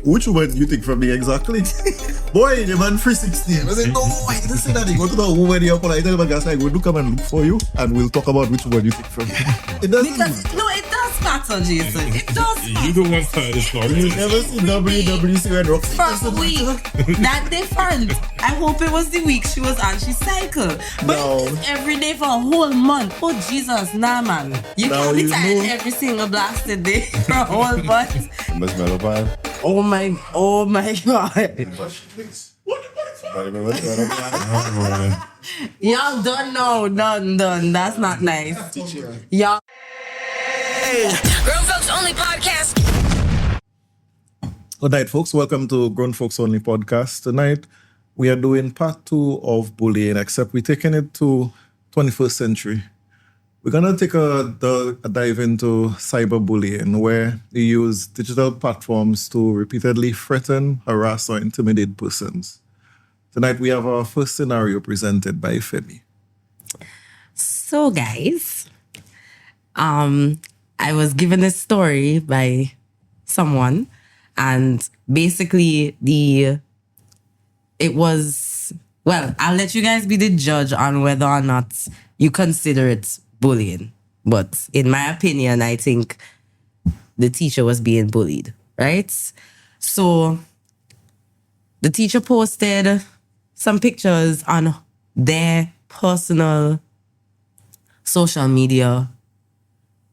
which woman you think from me exactly? Boy, the man 360. I said, no, I didn't say that. You go to the woman here, I tell the guys, I will come and look for you, and we'll talk about which one you think from me. It doesn't. It does matter, Jason. It does matter. You don't want to start this one. You never see WWC when Roxy First week, that different. I hope it was the week she was on. She cycled. But No. it's every day for a whole month. Oh, Jesus, nah, man. You Now can't be you tired know. every single blasted day for a whole month. Must mellow pan. Oh my God. Y'all done now. Done. That's not nice. Y'all. Grown Folks Only Podcast. Good night, folks. Welcome to Grown Folks Only Podcast. Tonight, we are doing part 2 of bullying, except we're taking it to 21st century. We're going to take a dive into cyberbullying, where you use digital platforms to repeatedly threaten, harass, or intimidate persons. Tonight, we have our first scenario presented by Femi. So, guys, I was given a story by someone, and basically I'll let you guys be the judge on whether or not you consider it bullying. But in my opinion, I think the teacher was being bullied, right? So the teacher posted some pictures on their personal social media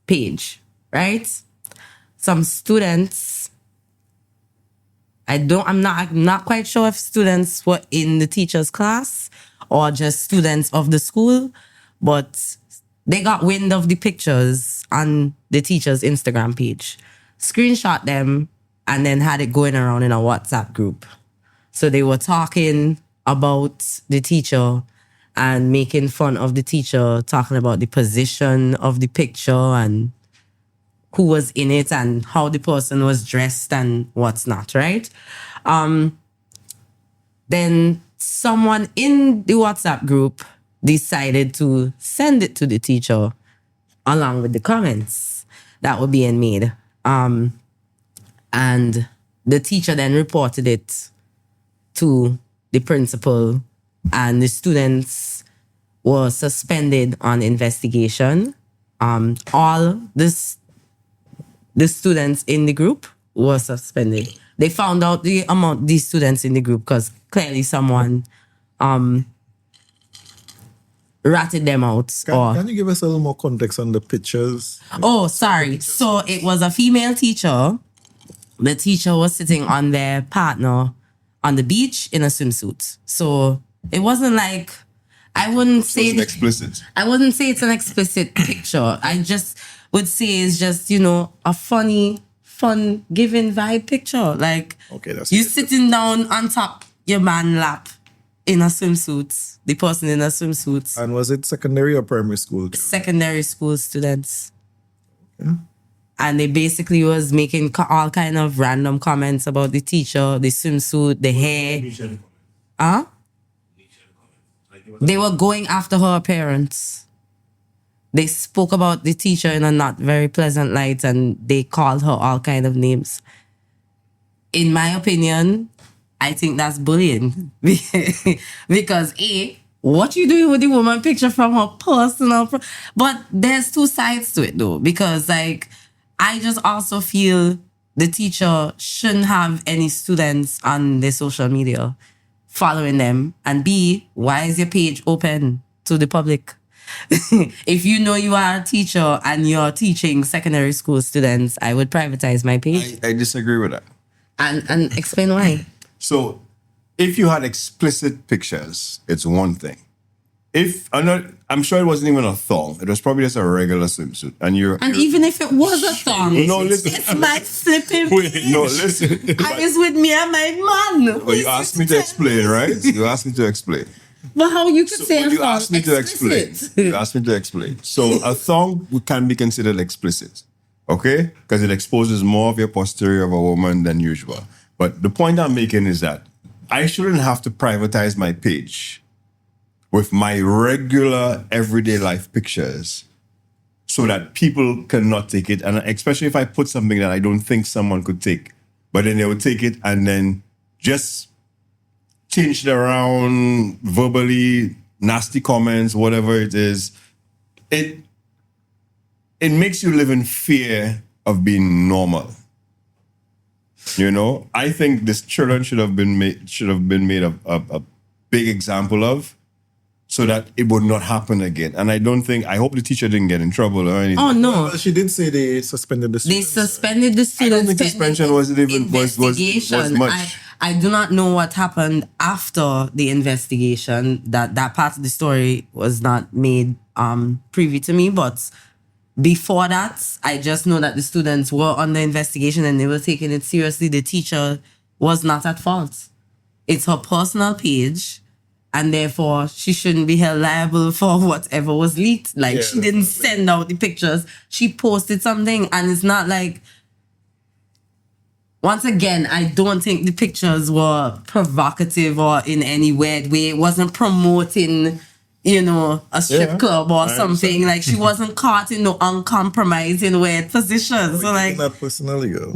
page, right? Some students, I'm not quite sure if students were in the teacher's class or just students of the school, but they got wind of the pictures on the teacher's Instagram page, screenshot them, and then had it going around in a WhatsApp group. So they were talking about the teacher and making fun of the teacher, talking about the position of the picture and who was in it and how the person was dressed and what's not, right? Then someone in the WhatsApp group decided to send it to the teacher along with the comments that were being made. And the teacher then reported it to the principal, and the students were suspended on investigation. All the students in the group were suspended. They found out the amount these students in the group because clearly someone ratted them out. Can you give us a little more context on the pictures? Oh, sorry. So it was a female teacher. The teacher was sitting on their partner on the beach in a swimsuit. So it wasn't like, I wouldn't say It's explicit. I wouldn't say it's an explicit picture. I just would say it's just, a funny, fun-giving vibe picture. Like, Okay, that's you good. sitting down on top your man lap in a swimsuit, the person in a swimsuit, And was it secondary or primary school? secondary school students. Yeah. And they basically was making all kind of random comments about the teacher, the swimsuit, the hair. Huh? They were going after her appearance. They spoke about the teacher in a not very pleasant light, and they called her all kind of names. In my opinion, I think that's bullying. Because what you doing with the woman picture from her personal... But there's two sides to it though, because I just also feel the teacher shouldn't have any students on their social media following them. And B, why is your page open to the public? If you know you are a teacher and you're teaching secondary school students, I would privatize my page. I disagree with that. And explain why. So, if you had explicit pictures, it's one thing. I'm sure it wasn't even a thong. It was probably just a regular swimsuit. And even if it was a thong, No, listen. it's my flipping Wait, page. no, listen. I was with me and my man. Well, you asked me to explain, right? You asked me to explain. But how you could say a You thong asked me to explain. explicit? You asked me to explain. So a thong can be considered explicit, okay? Because it exposes more of your posterior of a woman than usual. But the point I'm making is that I shouldn't have to privatize my page with my regular everyday life pictures so that people cannot take it. And especially if I put something that I don't think someone could take. but then they would take it and then just change it around verbally, nasty comments, whatever it is. It makes you live in fear of being normal. You know, I think this children should have been made a big example of, so that it would not happen again. And I hope the teacher didn't get in trouble or anything. Oh no, Well, she did say they suspended the they students. suspended the I students. don't think suspension was Investigation. much. I do not know what happened after the investigation. That part of the story was not made privy to me, but before that, I just know that the students were under investigation and they were taking it seriously. The teacher was not at fault. It's her personal page, and therefore she shouldn't be held liable for whatever was leaked. Like, Yeah, she didn't send out the pictures. She posted something, and it's not like, once again, I don't think the pictures were provocative or in any weird way. It wasn't promoting, a strip club or something. Like, she wasn't caught in no uncompromising weird position. So, like, Not personally, girl.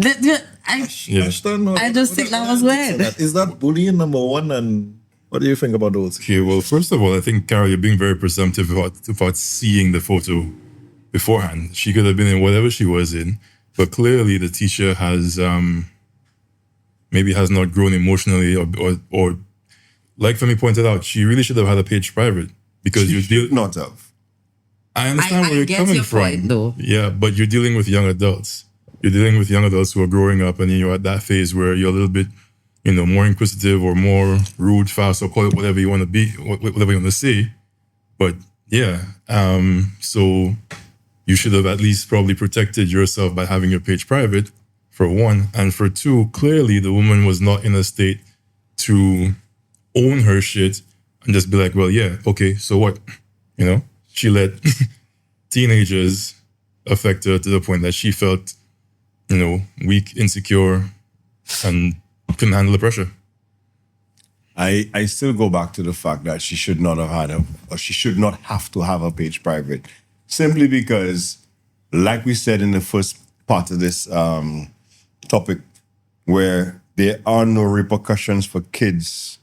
I I just think that was weird. Is that bullying number one? And what do you think about those? Okay, well, first of all, I think, Carol, you're being very presumptive about seeing the photo beforehand. She could have been in whatever she was in, but clearly the teacher has maybe has not grown emotionally, or like Femi pointed out, she really should have had a page private, because You should not have. I understand I where you're get coming your from. point, though. Yeah, but you're dealing with young adults. You're dealing with young adults who are growing up, and you're at that phase where you're a little bit, more inquisitive or more rude, fast, or call it whatever you want to be, whatever you want to say. But yeah, so you should have at least probably protected yourself by having your page private, for one. And for two, clearly the woman was not in a state to own her shit and just be like, well, yeah, okay, so what? She let teenagers affect her to the point that she felt, weak, insecure, and couldn't handle the pressure. I still go back to the fact that she should not have to have a page private, simply because, like we said in the first part of this topic, where there are no repercussions for kids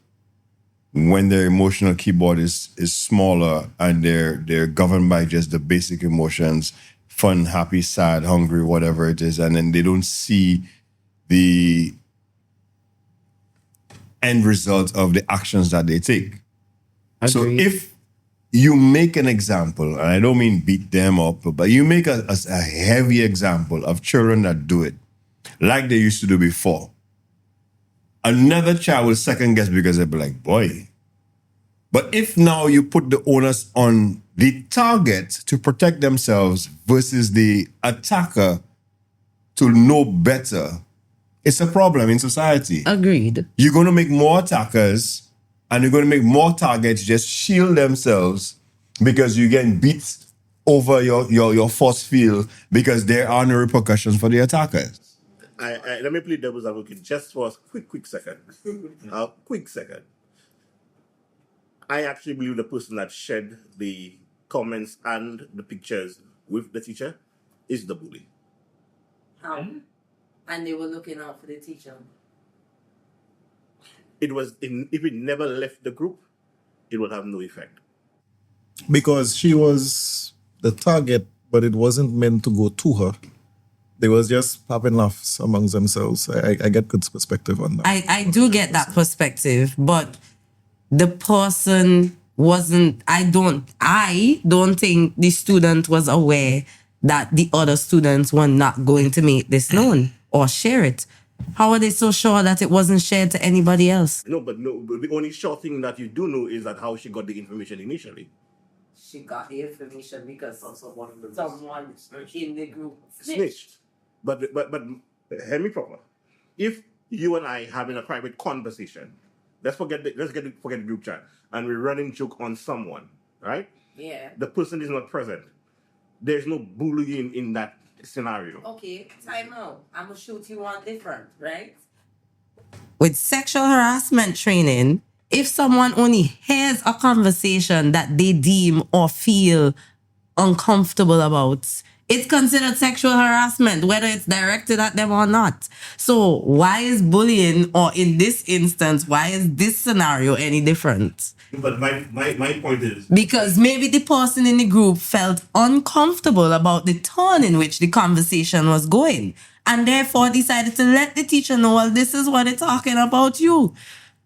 when their emotional keyboard is smaller and they're governed by just the basic emotions, fun, happy, sad, hungry, whatever it is, and then they don't see the end result of the actions that they take. So Agreed. if you make an example, and I don't mean beat them up, but you make a heavy example of children that do it, like they used to do before, another child will second guess, because they'll be like, boy. But if now you put the onus on the target to protect themselves versus the attacker to know better, it's a problem in society. Agreed. You're going to make more attackers and you're going to make more targets just shield themselves because you're getting beat over your force field because there are no repercussions for the attackers. Let me play devil's advocate just for a quick second. A quick second. I actually believe the person that shared the comments and the pictures with the teacher is the bully. How? And they were looking out for the teacher. If it never left the group, it would have no effect. Because she was the target, but it wasn't meant to go to her. They was just having laughs amongst themselves. I get good perspective on that. I do get that perspective, but the person wasn't, I don't think the student was aware that the other students were not going to make this known or share it. How are they so sure that it wasn't shared to anybody else? No, but the only sure thing that you do know is that how she got the information initially. She got the information because someone in the group Snitched. But hear me proper. If you and I having a private conversation, let's forget the group chat, and we're running joke on someone, right? Yeah. The person is not present. There's no bullying in that scenario. Okay, time out. I'm gonna shoot you on different, right? With sexual harassment training, if someone only hears a conversation that they deem or feel uncomfortable about, It's considered sexual harassment, whether it's directed at them or not. So why is bullying, or in this instance, why is this scenario any different? But my point is, Because maybe the person in the group felt uncomfortable about the tone in which the conversation was going, and therefore decided to let the teacher know, well, this is what they're talking about you,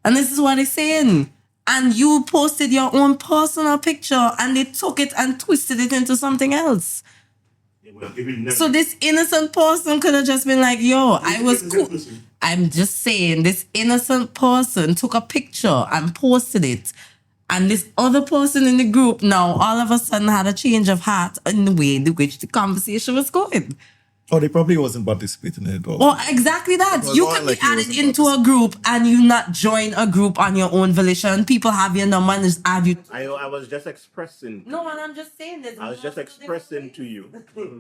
and this is what they're saying. And you posted your own personal picture, and they took it and twisted it into something else. So this innocent person could have just been like, yo, I was cool. I'm just saying, this innocent person took a picture and posted it. And this other person in the group now all of a sudden had a change of heart in the way in which the conversation was going. Or they probably wasn't participating in it all. Well, exactly that. was You all could like be he added wasn't into a group and you not join a group on your own volition. People have your number and just add you. I was just expressing. No, and I'm just saying this. I was just expressing to you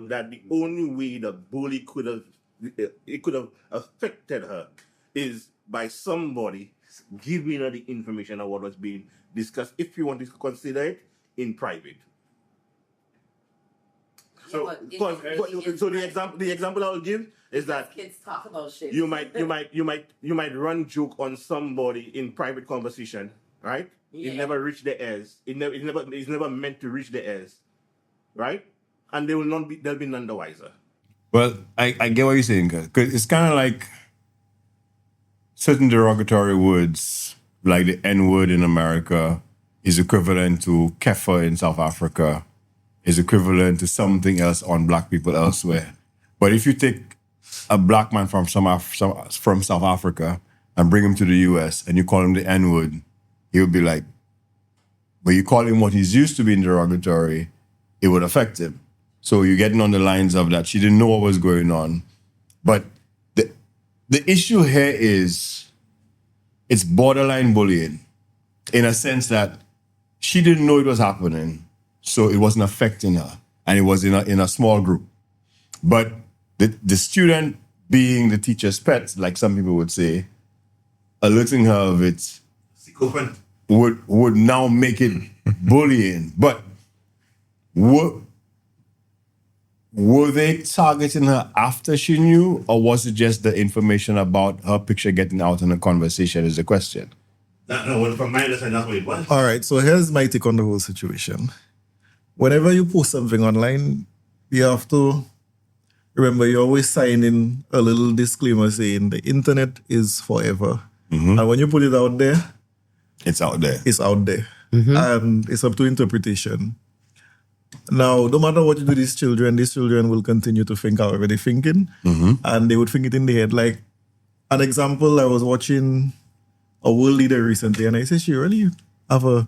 that the only way the bully could have affected her is by somebody giving her the information of what was being discussed, if you want to consider it in private. So, so the example I'll give is that Kids talk about shit. you might run joke on somebody in private conversation, right? Yeah. It never reached the ears. It's never meant to reach the ears, right? And they'll be none the wiser. Well, I get what you're saying, because it's kind of like certain derogatory words, like the N-word in America, is equivalent to kefir in South Africa, is equivalent to something else on black people elsewhere. But if you take a black man from from South Africa and bring him to the US and you call him the N-word, he would be like, but you call him what he's used to being derogatory, it would affect him. So you're getting on the lines of that. She didn't know what was going on. But the issue here is it's borderline bullying in a sense that she didn't know it was happening, so it wasn't affecting her. And it was in a small group. But the student being the teacher's pet, like some people would say, alerting her of it would now make it bullying. But were they targeting her after she knew, or was it just the information about her picture getting out in a conversation is the question? No, from my understanding, that's what it was. All right, so here's my take on the whole situation. Whenever you post something online, you have to remember you always sign in a little disclaimer saying the internet is forever. And when you put it out there, It's out there. it's out there. And it's up to interpretation. Now, no matter what you do, these children will continue to think however they're thinking. And they would think it in their head. Like, an example, I was watching a world leader recently, and I said she really have a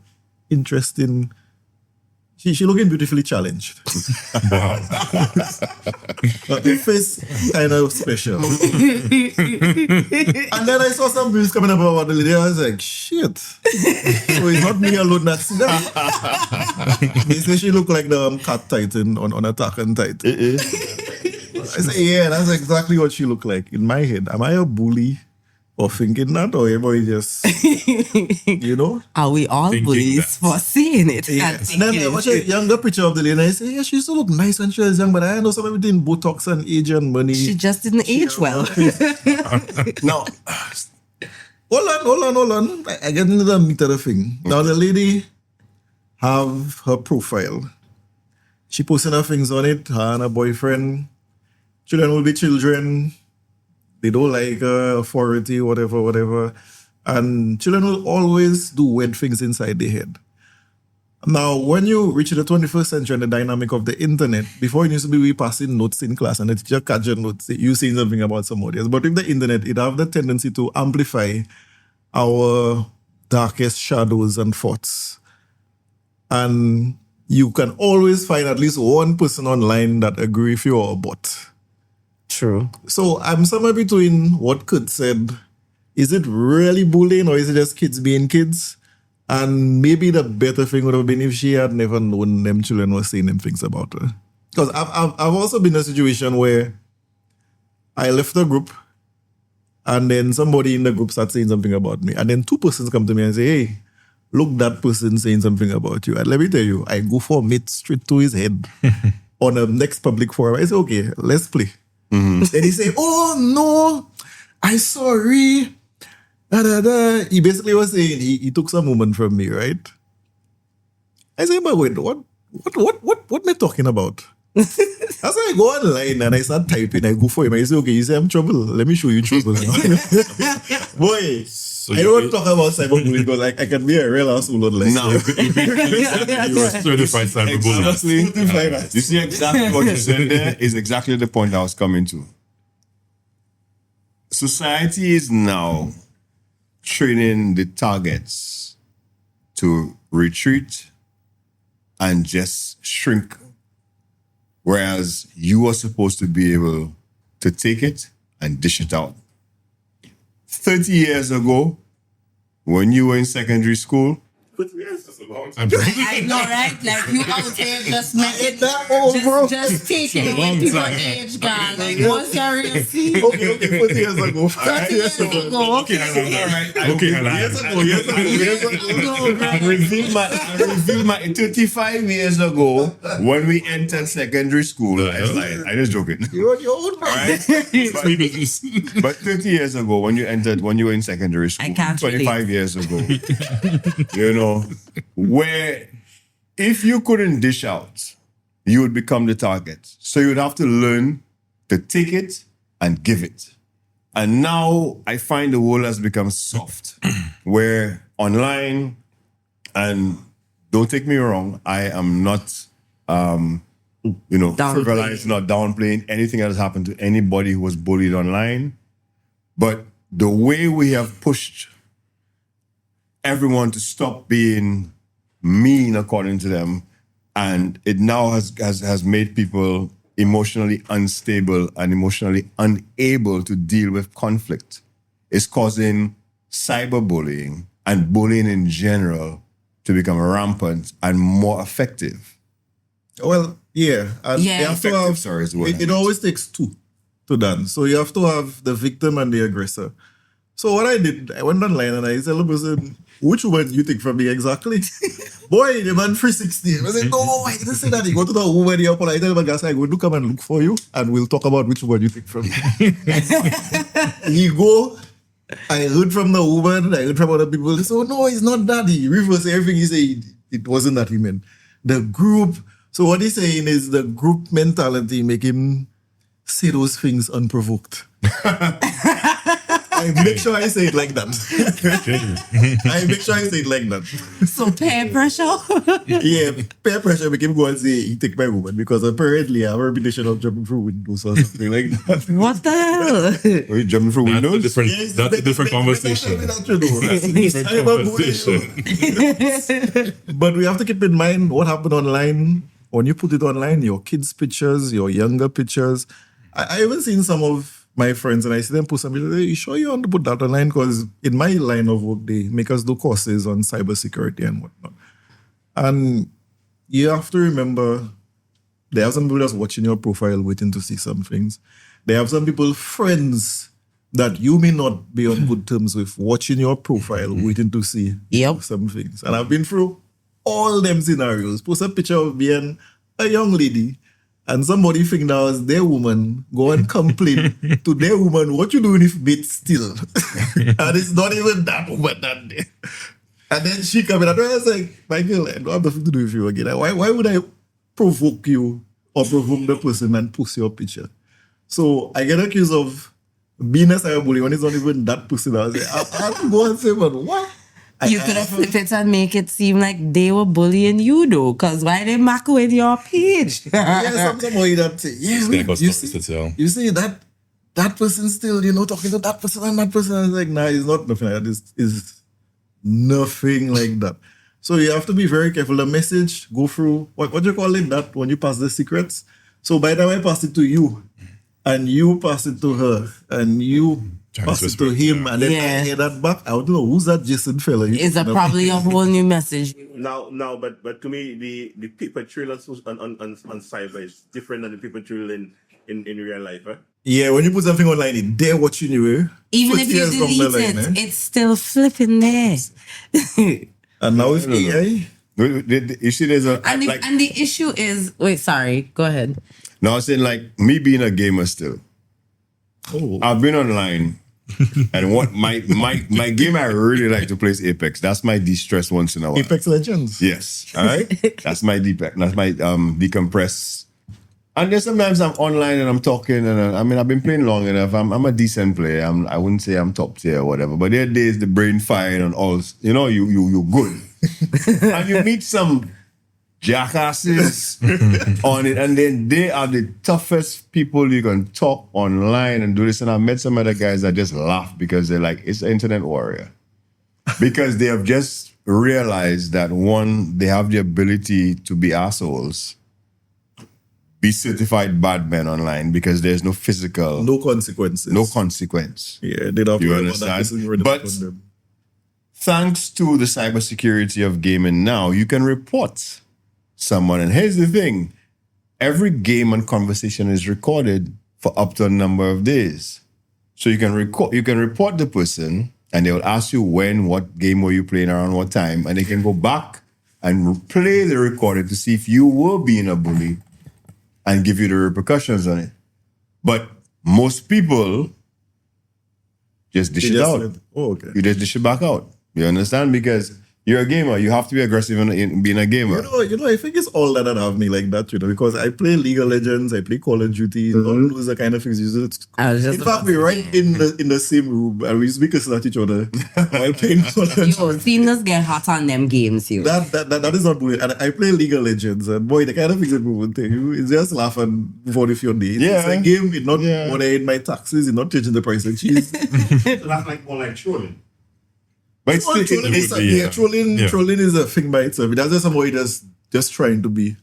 interesting... She looking beautifully challenged. Wow. But the face kind of special. And then I saw some views coming up about the lady. I was like, shit. So it's not me alone that's that. They say she look like the cat titan on Attack on Titan. I say, yeah, that's exactly what she looked like in my head. Am I a bully or thinking that, or everybody just, you know? Are we all Thinking bullies that. for seeing it? Yeah. And And thinking then I watch a younger picture of the lady and I say, yeah, she used to look nice when she was young, but I know something between Botox and age and money. she just didn't age well. No. Hold on. I get into the meat of the thing. Now the lady have her profile. She posting her things on it, her and her boyfriend. Children will be children. They don't like authority, whatever. And children will always do weird things inside their head. Now, when you reach the 21st century and the dynamic of the internet, before it used to be we passing notes in class and the teacher catch your notes, you saying something about somebody else. But with the internet, it have the tendency to amplify our darkest shadows and thoughts. And you can always find at least one person online that agree with you or a bot. True. So I'm somewhere between what Kurt said. Is it really bullying or is it just kids being kids? And maybe the better thing would have been if she had never known them children were saying them things about her. Because I've also been in a situation where I left the group and then somebody in the group starts saying something about me. And then two persons come to me and say, hey, look, that person saying something about you. And let me tell you, I go for it straight to his head. on a next public forum. I say, okay, let's play. Then he say, oh no, I sorry. Da, da, da. He basically was saying he took some woman from me, right? I say, but wait, what am I talking about? As I go online and I start typing, I go for him. I say, okay, you say I'm trouble. Let me show you trouble. Boy, So I don't want to talk about cyberbullying because I can be a real asshole online. Now, you were certified cyberbullying. you see exactly what you said there is exactly the point I was coming to. Society is now training the targets to retreat and just shrink. Whereas you are supposed to be able to take it and dish it out. 30 years ago, when you were in secondary school, That's a long I'm I know, right? Like you out here just making bro. just taking away people age, God. Like what's your real scene? Okay, 40 years ago. 30 years ago. okay. I revealed my 35 years ago when we entered secondary school. I just joking. You're on your own, bro. But 30 years ago, when you were in secondary school, I can't 25 years ago, where if you couldn't dish out, you would become the target. So you would have to learn to take it and give it. And now I find the world has become soft, where online, and don't take me wrong, I am not, frivolizing, not downplaying anything that has happened to anybody who was bullied online. But the way we have pushed everyone to stop being mean according to them, and it now has made people emotionally unstable and emotionally unable to deal with conflict. It's causing cyberbullying and bullying in general to become rampant and more effective. Well, yeah. And Yeah. you have to Effective, have, sorry, is the word. it always takes two to done. So you have to have the victim and the aggressor. So what I did, I went online and I said, listen, which woman you think from me exactly? Boy, the man 360. I said, no, I didn't say that. You go to the woman, you apologize, tell him, guys, I go to come and look for you and we'll talk about which woman you think from me. You go, I heard from the woman, I heard from other people. They say, oh, no, it's not that. He reversed everything he said. It wasn't that he meant. The group. So what he's saying is the group mentality make him say those things unprovoked. I make sure I say it like that. I make sure I say it like that. So peer pressure. Yeah, peer pressure make him go and say he take my woman because apparently I have a reputation of jumping through windows or something like that. What the hell? Are you jumping through That's a windows? different, Yes, that's a different conversation. That's a different Conversation. But we have to keep in mind what happened online. When you put it online, your kids' pictures, your younger pictures. I even seen some of my friends and I see them post something. Hey, you sure you want to put that online? Because in my line of work, they make us do courses on cybersecurity and whatnot. And you have to remember, there are some people that's watching your profile waiting to see some things. There have some people, friends, that you may not be on good terms with, watching your profile, waiting to see some things. And I've been through all them scenarios. Post a picture of me and a young lady, and somebody think that was their woman, go and complain to their woman, what you doing if bit still? And it's not even that woman that day. And then she come in and I was like, my girl, I don't have nothing to do with you again. Why would I provoke you or provoke the person and post your picture? So I get accused of being a cyberbully when it's not even that person. I was like, I have to go and say, but what? You could have flipped it and make it seem like they were bullying you though, because why they mark with your page? Yeah, somebody that say, yeah, They got you stories to tell. see that person still, talking to that person and that person. I was like, nah, it's not nothing like that. It's nothing like that. So you have to be very careful. The message go through, what do you call it, that when you pass the secrets? So by the time I pass it to you, and you pass it to her, and you pass it to him, and then I hear that back, I don't know, who's that Jason fella? It's probably a whole new message. Now, but to me, the paper trail on cyber is different than the paper trail in real life. Eh? Yeah, when you put something online, they're watching you. Even if you delete it, it's still flipping there. And now with AI, You see, there's a And the issue is, wait, sorry, go ahead. no, I was saying like me being a gamer still. Oh. I've been online, and what my game I really like to play is Apex. That's my de-stress once in a while. Apex Legends. Yes, all right. That's my decompress. And then sometimes I'm online and I'm talking, and I've been playing long enough. I'm a decent player. I wouldn't say I'm top tier or whatever, but there are days the brain fire and all. You're good, and you meet some jackasses on it, and then they are the toughest people you can talk online and do this. And I met some other guys that just laugh because they're like, it's an internet warrior. Because they have just realized that one, they have the ability to be assholes, be certified bad men online because there's no physical, No consequences. no consequence. Yeah, they don't You worry about that understand? person already But- upon them. Thanks to the cybersecurity of gaming now, you can report someone. And here's the thing. Every game and conversation is recorded for up to a number of days. So you can report the person and they will ask you when, what game were you playing around what time, and they can go back and play the recording to see if you were being a bully and give you the repercussions on it. But most people just dish They it just out. said, oh, okay. You just dish it back out. You understand? Because you're a gamer. You have to be aggressive in being a gamer. I think it's all that have me like that, because I play League of Legends, I play Call of Duty, all those are kind of things. I was just In fact, we're right in the same room and we speak at each other while playing Call of Duty. Yo, seeing us get hot on them games, you. That is not bullying. And I play League of Legends, and boy, the kind of things that people tell you is just laugh and vote if you're day. Yeah. It's a game, it's not Yeah. when I in my taxes, it's not changing the price of cheese. So that's like more like trolling. But it's Well, still, trolling, is, Yeah. trolling, trolling is a thing by itself. That's just somebody just trying to be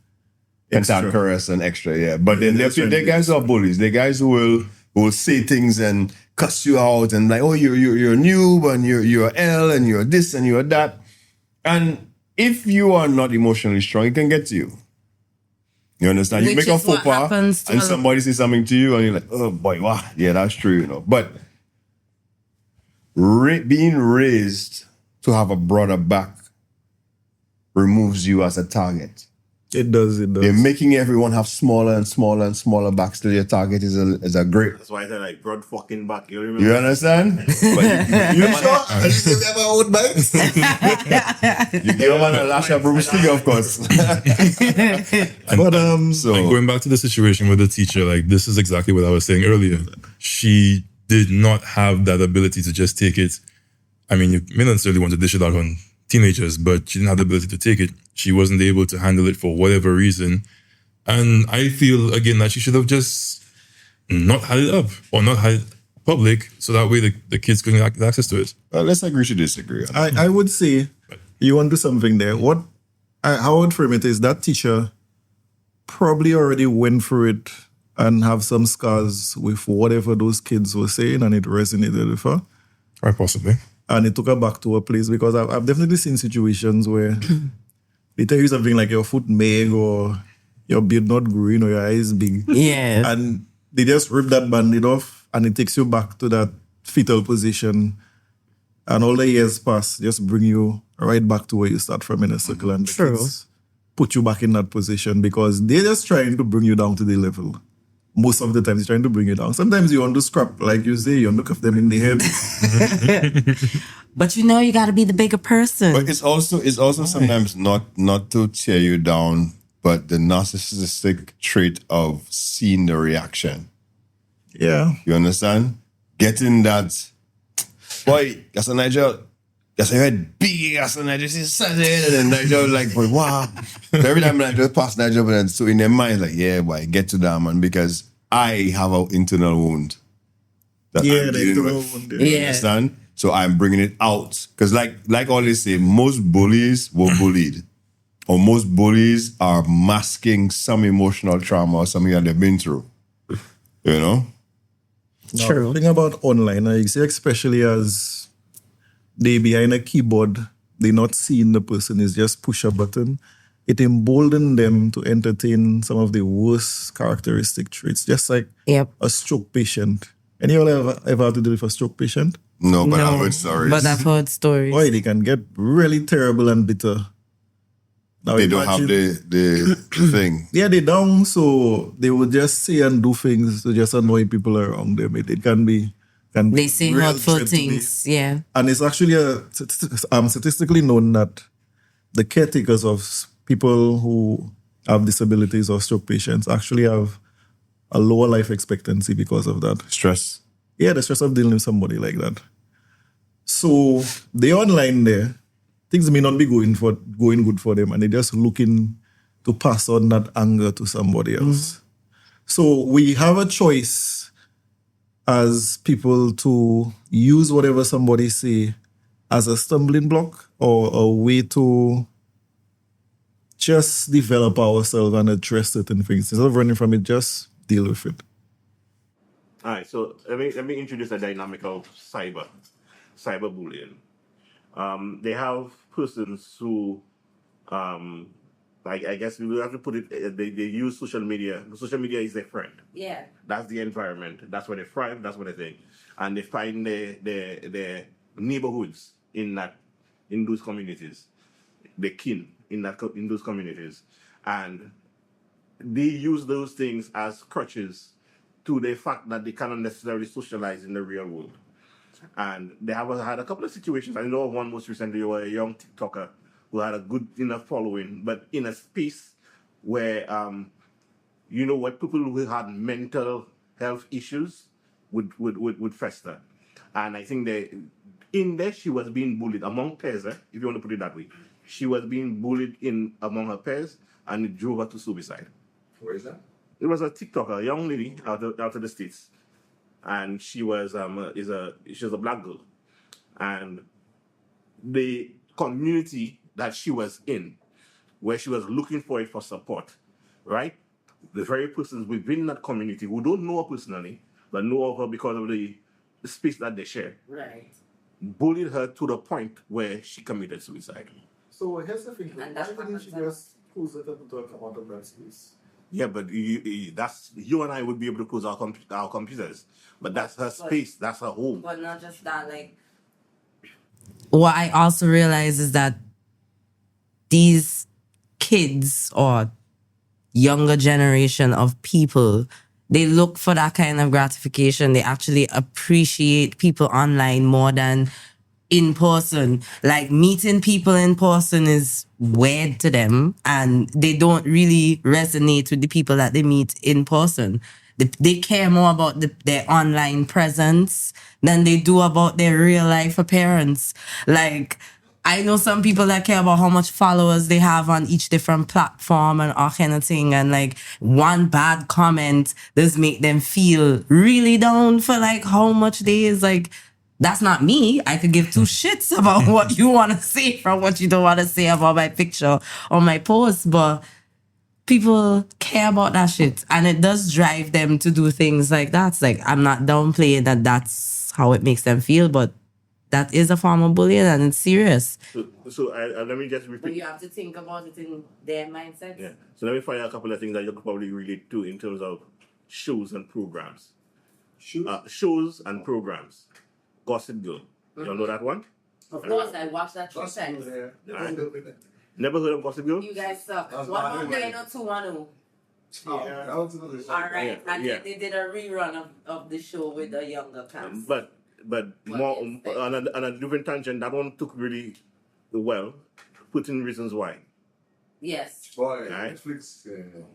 extra. cantankerous and extra, yeah. But then that's they're right. guys who are bullies. They're guys who will say things and cuss you out and like, oh, you're a noob and you're L and you're this and you're that. And if you are not emotionally strong, it can get to you. You understand? You Which make a is what faux pas happens to and a- somebody says something to you and you're like, oh boy, wow, yeah, that's true, But being raised to have a broader back removes you as a target. It does. They're making everyone have smaller and smaller and smaller backs till your target is a great. That's why I said like broad fucking back. You remember? You understand? But you sure? And you say we have our own bikes? You give a man a lash of broomstick, of course. But So Like going back to the situation with the teacher, like this is exactly what I was saying earlier. She did not have that ability to just take it. I mean, you may not necessarily want to dish it out on teenagers, but she didn't have the ability to take it. She wasn't able to handle it for whatever reason. And I feel, again, that she should have just not had it up or not had it public so that way the kids couldn't get access to it. let's agree to disagree. I would say you want to do something there. How I would frame it is that teacher probably already went through it and have some scars with whatever those kids were saying, and it resonated with her. Quite possibly. And it took her back to a place, because I've definitely seen situations where they tell you something like your foot meg or your beard not growing or your eyes big. Yeah. And they just rip that band-aid off and it takes you back to that fetal position. And all the years pass, just bring you right back to where you start from in a circle. And the True. kids put you back in that position because they're just trying to bring you down to the level. Most of the time, they're trying to bring you down. Sometimes you want to scrap, like you say, you want to cuff them in the head. But you got to be the bigger person. But it's also sometimes not to tear you down, but the narcissistic trait of seeing the reaction. Yeah. You understand? Getting that, boy, that's a Nigel. That's a head big ass and Nigel is sudden and Nigel like, boy, wow. So every time Nigel pass Nigel, but then so in their mind, like, yeah, boy, get to that man because I have an internal wound. That Yeah, I'm the dealing internal with. wound, yeah. You Yeah. understand? So I'm bringing it out. Because like always say, most bullies were bullied. Or most bullies are masking some emotional trauma or something that they've been through. You know? Now, True. the thing about online, I say especially as they behind a keyboard, they not seeing the person, is just push a button. It emboldened them to entertain some of the worst characteristic traits, just like Yep. a stroke patient. Any of you ever had to deal with a stroke patient? No, but No, I've heard stories. But I've heard stories. Boy, they can get really terrible and bitter. Now They don't have imagine- the thing. Yeah, they don't, so they would just say and do things to just annoy people around them. It can be They say real hurtful dread to me. things. Yeah. And it's actually statistically known that the caretakers of people who have disabilities or stroke patients actually have a lower life expectancy because of that. Stress. Yeah, the stress of dealing with somebody like that. So they online there, things may not be going good for them, and they're just looking to pass on that anger to somebody else. So we have a choice as people to use whatever somebody say as a stumbling block or a way to just develop ourselves and address certain things. Instead of running from it, just deal with it. All right, so let me introduce a dynamic of cyberbullying. They have persons who, I guess we will have to put it. They use social media. Social media is their friend. Yeah. That's the environment. That's where they thrive. That's what they think, and they find their neighborhoods in those communities, the kin in those communities, and they use those things as crutches to the fact that they cannot necessarily socialize in the real world. And they have had a couple of situations. I know of one most recently where a young TikToker who had a good enough following, but in a space where, where people who had mental health issues would fester. And I think in there she was being bullied among peers, if you want to put it that way. She was being bullied among her peers, and it drove her to suicide. Where is that? It was a TikToker, a young lady out of the States, and she was she was a black girl, and the community that she was in, where she was looking for it for support, right? The very persons within that community who don't know her personally, but know of her because of the space that they share, Right. bullied her to the point where she committed suicide. So here's the thing. And that's Why didn't she just close it up to come out of that space? Yeah, but you and I would be able to close our computers, but that's her space, that's her home. But not just that, like. What I also realize is that these kids or younger generation of people, they look for that kind of gratification. They actually appreciate people online more than in person. Like meeting people in person is weird to them, and they don't really resonate with the people that they meet in person. They care more about their online presence than they do about their real life appearance. Like, I know some people that care about how much followers they have on each different platform and all kind of thing. And like one bad comment does make them feel really down for like how much they is like, that's not me. I could give two shits about what you want to say from what you don't want to say about my picture or my post. But people care about that shit. And it does drive them to do things like that. It's like, I'm not downplaying that that's how it makes them feel, but that is a form of bullying and it's serious. So let me just repeat. But you have to think about it in their mindset. Yeah. So let me find out a couple of things that you could probably relate to in terms of shows and programs. Shows and programs. Gossip Girl. You all know that one? Of course, I watched that 3 times. Never heard of Gossip Girl? You guys suck. 119 or 210. All right. Yeah, And yeah. they did a rerun of the show with the younger cast. But more on a different tangent, that one took really well. Put in reasons why. Yes. Boy, Right. Netflix.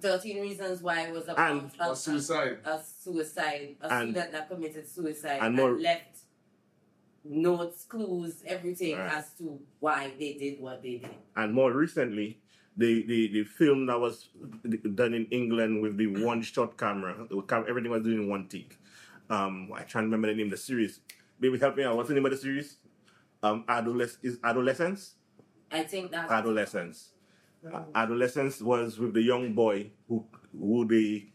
13 Reasons Why was about And a suicide. A And- student that committed suicide and and, more- left notes, clues, everything Right. as to why they did what they did. And more recently, the film that was done in England with the one shot camera, everything was done in one take. I can't remember the name of the series. Baby, help me out. What's the name of the series? Adolescence? I think that's Adolescence. Adolescence was with the young boy who they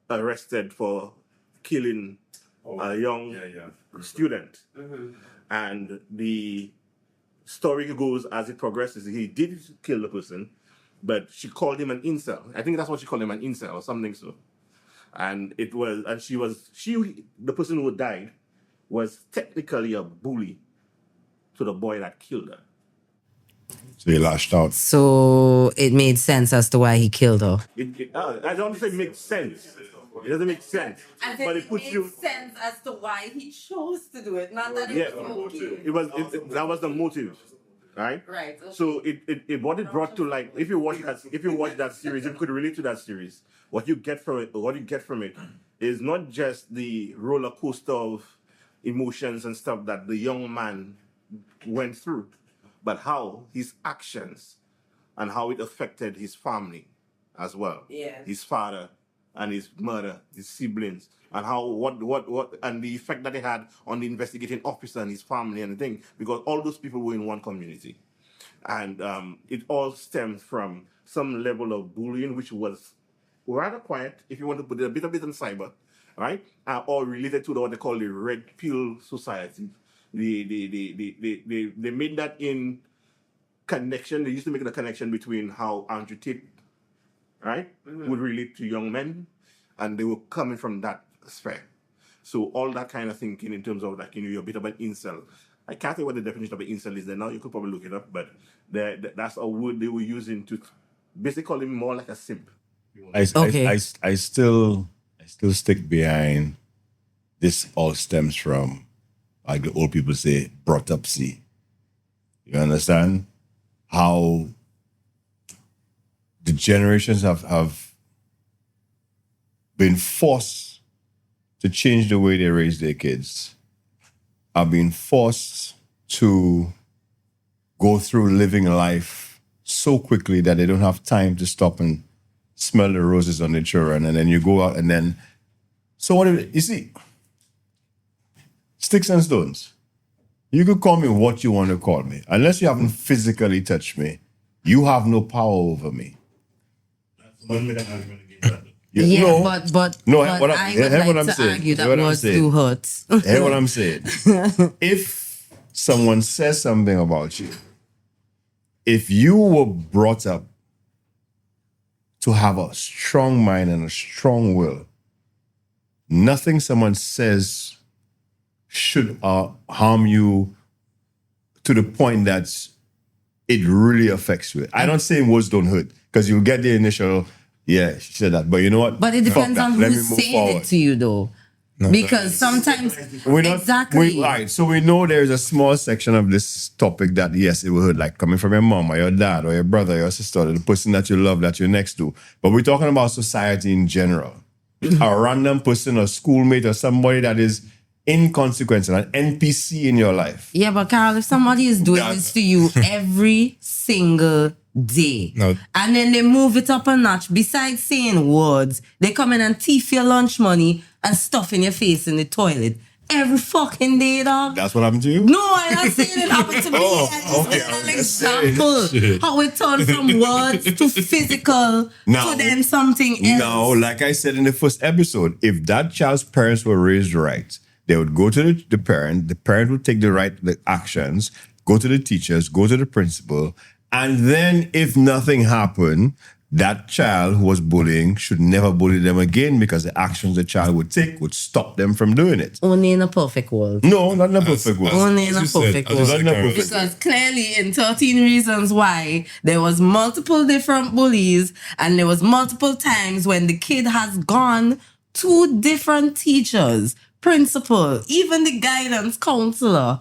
arrested for killing a young student. And the story goes as it progresses. He did kill the person, but she called him an incel. I think that's what she called him, an incel or something so. And the person who died was technically a bully to the boy that killed her. So he lashed out. So it made sense as to why he killed her. I don't say it makes sense. It doesn't make sense. But it puts you. sense as to why he chose to do it, not that Yeah, that was the motive, right? Right. So it what it brought to light. If you watch that series, if you could relate to that series, what you get from it is not just the roller coaster of emotions and stuff that the young man went through, but how his actions and how it affected his family as well. Yeah. His father and his mother, his siblings, and how what and the effect that it had on the investigating officer and his family and the thing, because all those people were in one community. And it all stemmed from some level of bullying, which was rather quiet, if you want to put it a bit in cyber, right? Or related to what they call the red pill society. They made that in connection. They used to make the connection between how Andrew Tate, right, would relate to young men, and they were coming from that sphere. So all that kind of thinking in terms of like, you're a bit of an incel. I can't say what the definition of an incel is there now. You could probably look it up, but that's a word they were using to basically call him more like a simp. I still stick behind this. All stems from, like the old people say, brought up see. You understand how the generations have been forced to change the way they raise their kids, have been forced to go through living life so quickly that they don't have time to stop and smell the roses on their children. And then you go out and then, so what, you see, sticks and stones. You could call me what you want to call me. Unless you haven't physically touched me, you have no power over me. Yeah, No. but No, but what I I'm- would hear like what I'm to saying. argue Hear what that I'm was saying. too hurt. Hear what I'm saying? If someone says something about you, if you were brought up to have a strong mind and a strong will, nothing someone says should harm you to the point that it really affects you. I don't say words don't hurt, because you get the initial, yeah, she said that. But you know what? But it Fuck depends that. on Let me who's move saying forward. it to you, though. Because sometimes, We're not, exactly. Right. So we know there's a small section of this topic that, yes, it will hurt, like coming from your mom or your dad or your brother or your sister or the person that you love that you're next to. But we're talking about society in general. A random person or schoolmate or somebody that is inconsequential, an NPC in your life. Yeah, but Carl, if somebody is doing this to you every single day, No. and then they move it up a notch, besides saying words, they come in and thief your lunch money and stuff in your face in the toilet every fucking day, dog. That's what happened to you? No, I'm not saying it happened to me. Oh, I just okay, made I was an just saying. example. Shit. How it turned from words to physical Now- to then something else. No, like I said in the first episode, if that child's parents were raised right, they would go to the parent would take the actions, go to the teachers, go to the principal, and then if nothing happened, that child who was bullying should never bully them again, because the actions the child would take would stop them from doing it. Only in a perfect world. No, not in a perfect world. Only in As a you said, perfect as you world. said, Not in a Karen, perfect- Because clearly in 13 Reasons Why, there was multiple different bullies, and there was multiple times when the kid has gone to different teachers, principal, even the guidance counselor,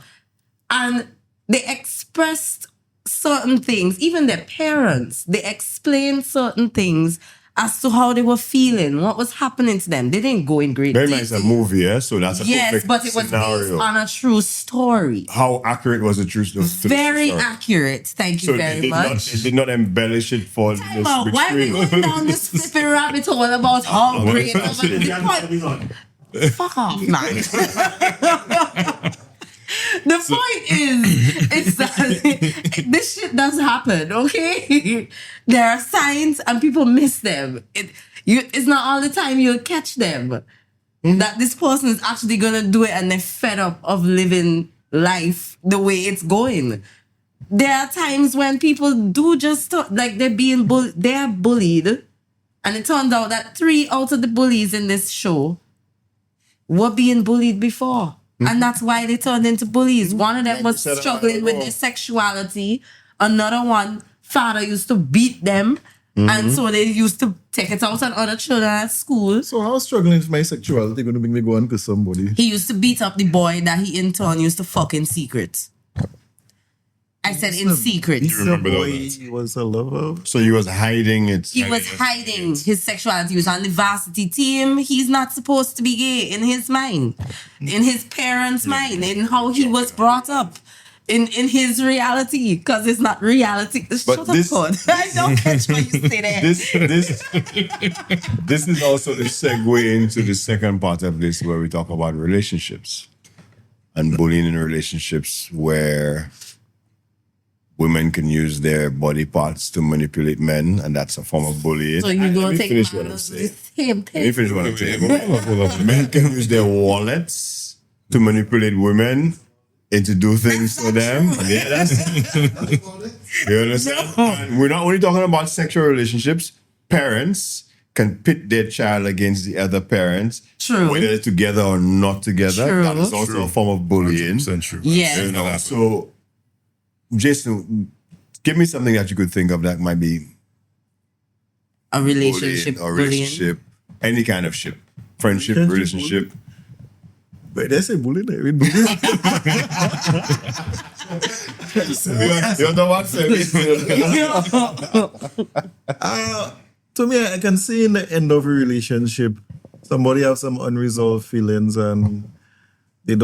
and they expressed certain things, even their parents, they explained certain things as to how they were feeling, what was happening to them. They didn't go in great Very detail. nice, a movie, yeah? So that's a Yes, perfect but it was scenario. based on a true story. How accurate was the truth? Very accurate. Thank you So very they much. did not embellish it for this But big why are we screen. going down this flipping rabbit hole about how great of a the point? Fuck off, man. The point is that this shit does happen, okay? There are signs and people miss them. It's not all the time you'll catch them. That this person is actually gonna do it and they're fed up of living life the way it's going. There are times when people do just like they are bullied, and it turns out that 3 out of the bullies in this show were being bullied before. And that's why they turned into bullies. One of them was struggling with their sexuality. Another one, father used to beat them. And so they used to take it out on other children at school. So how struggling with my sexuality going to make me go and kiss somebody? He used to beat up the boy that he in turn used to fuck in secret. I said in secret. You remember The all boy that? was a lover. So he was hiding it. He was hiding his sexuality. He was on the varsity team. He's not supposed to be gay in his mind, in his parents' mind, in how he was brought up, in his reality, because it's not reality. Shut this- up, God. I don't catch what you say there. This is also the segue into the second part of this where we talk about relationships and bullying in relationships where women can use their body parts to manipulate men, and that's a form of bullying. So you Let don't me think finish man what I'm does the saying. same Let me thing? finish what I'm saying. Men can use their wallets to manipulate women into do things for them. Yeah, that's you understand? And we're not only talking about sexual relationships. Parents can pit their child against the other parents, True. whether they're together or not together. True. That is also a form of bullying. 100% true. Yes. You know, so, Jason, give me something that you could think of that might be A relationship, bullying or bullying. relationship, any kind of ship, friendship, Friendship, relationship. But that's a bullying. I mean, bullying. You know what I'm saying? To me, I can see in the end of a relationship, somebody have some unresolved feelings and they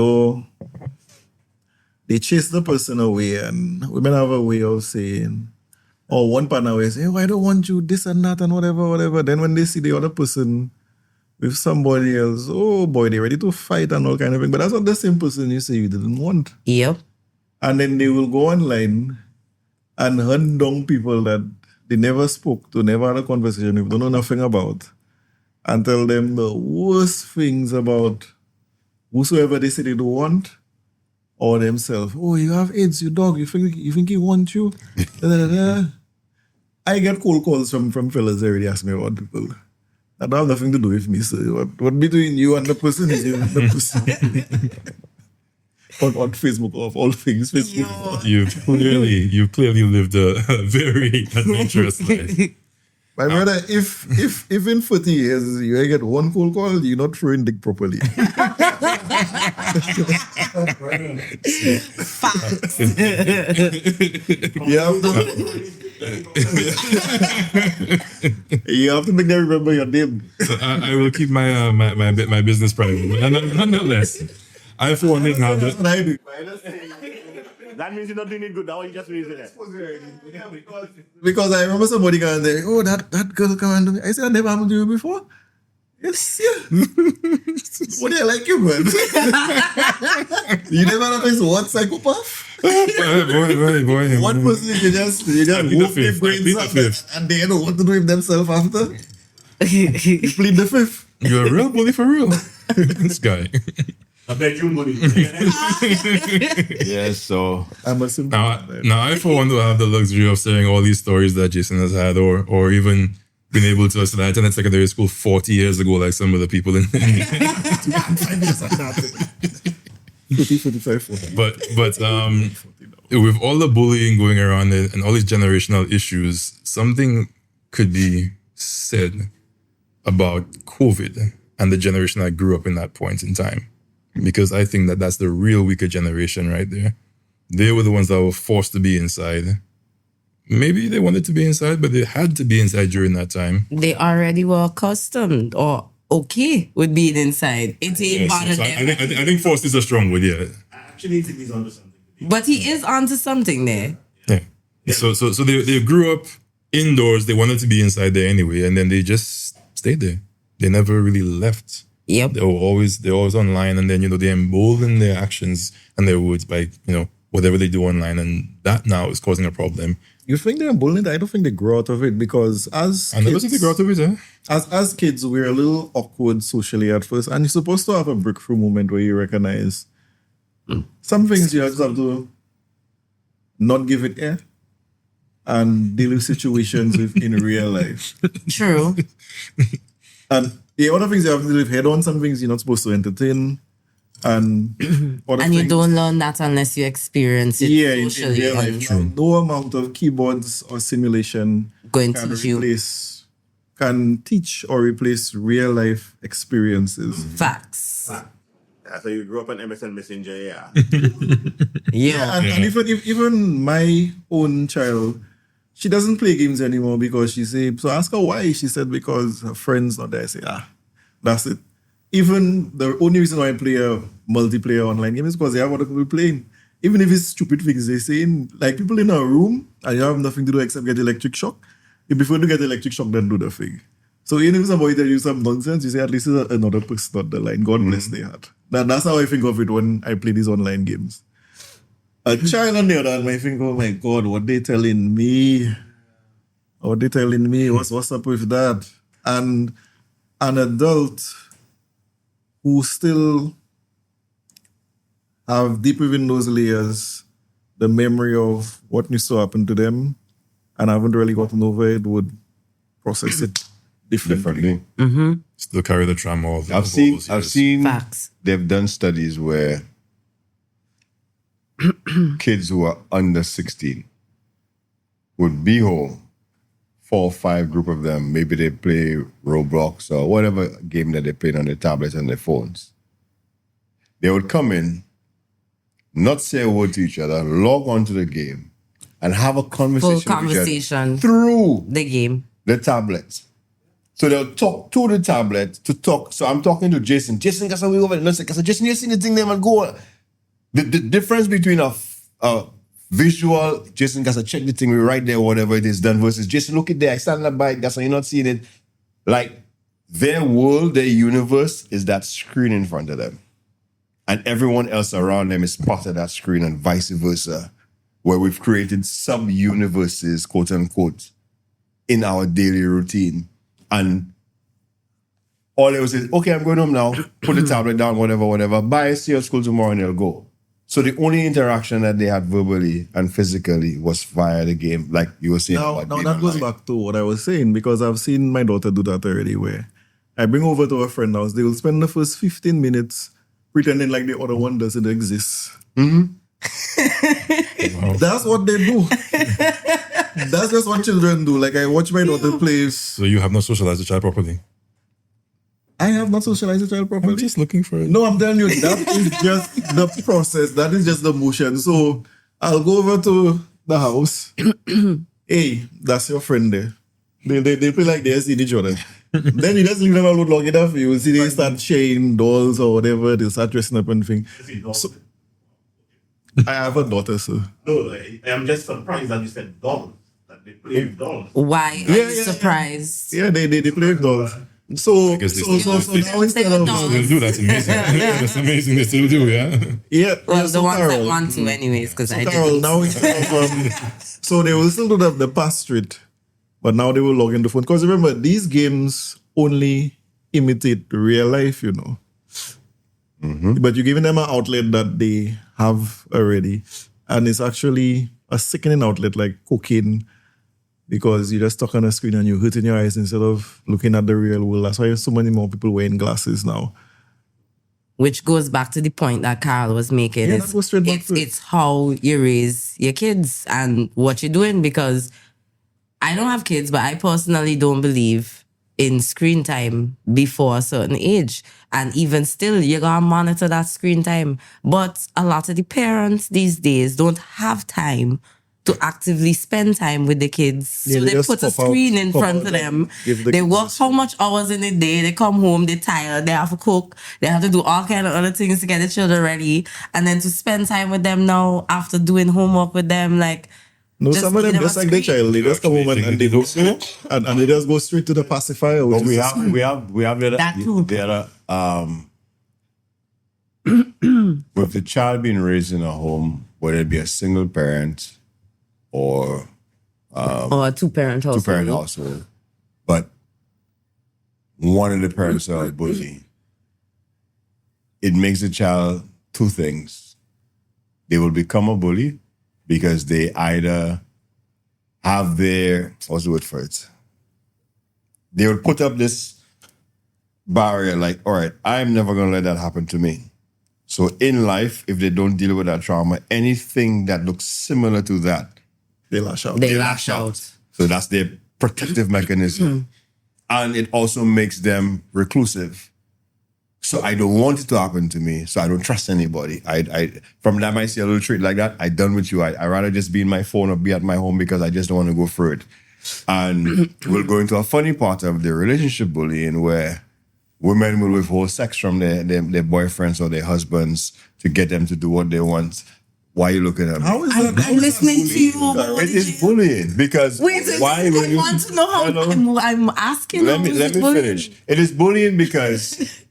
chase the person away, and women have a way of saying, or one partner will say, oh, I don't want you, this and that and whatever. Then when they see the other person with somebody else, oh boy, they're ready to fight and all kind of thing. But that's not the same person you say you didn't want. Yep. And then they will go online and hunt down people that they never spoke to, never had a conversation with, don't know nothing about, and tell them the worst things about whosoever they say they don't want or themselves. Oh, you have AIDS, you dog, you think he wants you? Da, da, da, da. I get cold calls from fellas already asking me about people. That don't have nothing to do with me, so what between you and the person is you and the person. on Facebook, of all things, Facebook. You've clearly lived a very adventurous life. My brother, if in 40 years you get one cold call, you're not throwing dick properly. Facts. You have to make them remember your name. I will keep my business private. But nonetheless, I for one thing have That's what I do. That means you're not doing it good. Now you just raising it. Because I remember somebody going there, oh, that girl come and do me. I said, I never happened to you before. Yes, yeah. What do you like you, man? You never noticed one psychopath? boy. One person you just I plead the whoop their fifth. I brains plead the up fifth. and they don't know what to do with themselves after. You plead the fifth. You're a real bully for real. This guy. I bet you money. Yes, so I'm a simple Now I for one don't have the luxury of sharing all these stories that Jason has had, or even been able to. So I attended secondary school 40 years ago, like some of the people in. 55, 40. But with all the bullying going around and all these generational issues, something could be said about COVID and the generation that grew up in that point in time. Because I think that that's the real weaker generation right there. They were the ones that were forced to be inside. Maybe they wanted to be inside, but they had to be inside during that time. They already were accustomed or okay with being inside. It ain't bothered So them. I think forced is a strong word, yeah. I actually think he's onto something. But he is onto something there. Yeah. So they grew up indoors. They wanted to be inside there anyway, and then they just stayed there. They never really left. Yep. They're always online, and then they embolden their actions and their words by whatever they do online, and that now is causing a problem. You think they're bullied? I don't think they grow out of it because as I never think they grow out of it, eh? as kids, we're a little awkward socially at first, and you're supposed to have a breakthrough moment where you recognize some things you just have to not give it air and deal with situations in real life. True. And the other things you have to deal with head on, some things you're not supposed to entertain. And other And you things. don't learn that unless you experience it Yeah, in socially. real and life. No amount of keyboards or simulation Going can to teach you. can teach or replace real life experiences. Facts. So you grew up on MSN Messenger, yeah. Yeah. And even my own child, she doesn't play games anymore because she said, so I asked her why. She said because her friends not there. I say, that's it. Even the only reason why I play a multiplayer online game is because they have other people playing. Even if it's stupid things they saying, like people in a room and you have nothing to do except get electric shock, you prefer to get electric shock than do the thing. So even if somebody tell you some nonsense, you say at least it's another person on the line. God bless their heart. That's how I think of it when I play these online games. A child on the other hand might think, oh my God, what they telling me? What they telling me? What's up with that? And an adult who still have deep within those layers the memory of what used to happen to them and haven't really gotten over it would process it differently. Still carry the trauma of I've seen Facts. they've done studies where kids who are under 16 would be home, 4 or 5 group of them, maybe they play Roblox or whatever game that they play on their tablets and their phones. They would come in, not say a word to each other, log on to the game, and have a conversation, Full conversation with each other through the game. the tablets. So they'll talk to the tablet to talk. So I'm talking to Jason. Jason, guess we over there. I said, Jason, you seen the thing there, man? Go. The difference between a visual, Jason, guess check the thing right there, whatever it is done, versus Jason, look at there. I stand up by it, guess you're not seeing it. Like their world, their universe is that screen in front of them. And everyone else around them is part of that screen and vice versa, where we've created sub-universes, quote unquote, in our daily routine. And all they will say is, okay, I'm going home now, put the tablet down, whatever. Bye, see you at school tomorrow, and they'll go. So the only interaction that they had verbally and physically was via the game, like you were saying. Now that goes back to what I was saying, because I've seen my daughter do that already, where I bring over to a friend house, they will spend the first 15 minutes pretending like the other one doesn't exist. That's what they do. That's just what children do. Like I watch my daughter play. So you have not socialized the child properly. I have not socialized the child properly. I'm just looking for it. No, I'm telling you, that is just the process. That is just the motion. So I'll go over to the house. Hey, that's your friend there. They play like they're seeing each other. Then you just leave them alone long enough. You will see they start sharing dolls or whatever. They start dressing up and things. So, I have a daughter, so. No, I'm just surprised that you said dolls. That they play with dolls. Why are you surprised? Yeah, they play with dolls. So guess they now instead of They do, that's amazing. That's amazing. They still do, yeah. Well, so the ones that Carol, want to anyways, because I Carol, didn't. now instead of so they will still do the pass street, but now they will log in the phone. Because remember, these games only imitate real life, you know. But you're giving them an outlet that they have already. And it's actually a sickening outlet like cocaine, because you're just stuck on a screen and you're hurting your eyes instead of looking at the real world. That's why there's so many more people wearing glasses now. Which goes back to the point that Carl was making. Yeah, that goes straight back to it. It's how you raise your kids and what you're doing, because I don't have kids, but I personally don't believe in screen time before a certain age. And even still, you gotta monitor that screen time. But a lot of the parents these days don't have time to actively spend time with the kids. Yeah, so they they just put a pop out- screen in pop front out of and them. give the They kids work a how much hours in a day, they come home, they're tired, they have to cook, they have to do all kind of other things to get the children ready. And then to spend time with them now after doing homework with them, like, No, just some of them give them just a like the screen. child. They just come home and they go and they just go straight to the pacifier. Which But we is have the other, That too. with the child being raised in a home, whether it be a single parent or or a two-parent household. two-parent household, but one of the parents are a bully, it makes the child two things. They will become a bully because they either have their, what's the word for it? They would put up this barrier like, all right, I'm never going to let that happen to me. So in life, if they don't deal with that trauma, anything that looks similar to that, They lash out. They lash out. So that's their protective mechanism. And it also makes them reclusive. So I don't want it to happen to me. So I don't trust anybody. I from that I see a little trait like that, I done with you. I rather just be in my phone or be at my home because I just don't want to go through it. And we'll go into a funny part of the relationship bullying where women will withhold sex from their boyfriends or their husbands to get them to do what they want. Why are you looking at me? How is that? I'm listening to you. It is bullying because Wait, why I when you want to know how Hello? I'm asking. Let how me is it bullying? finish. It is bullying because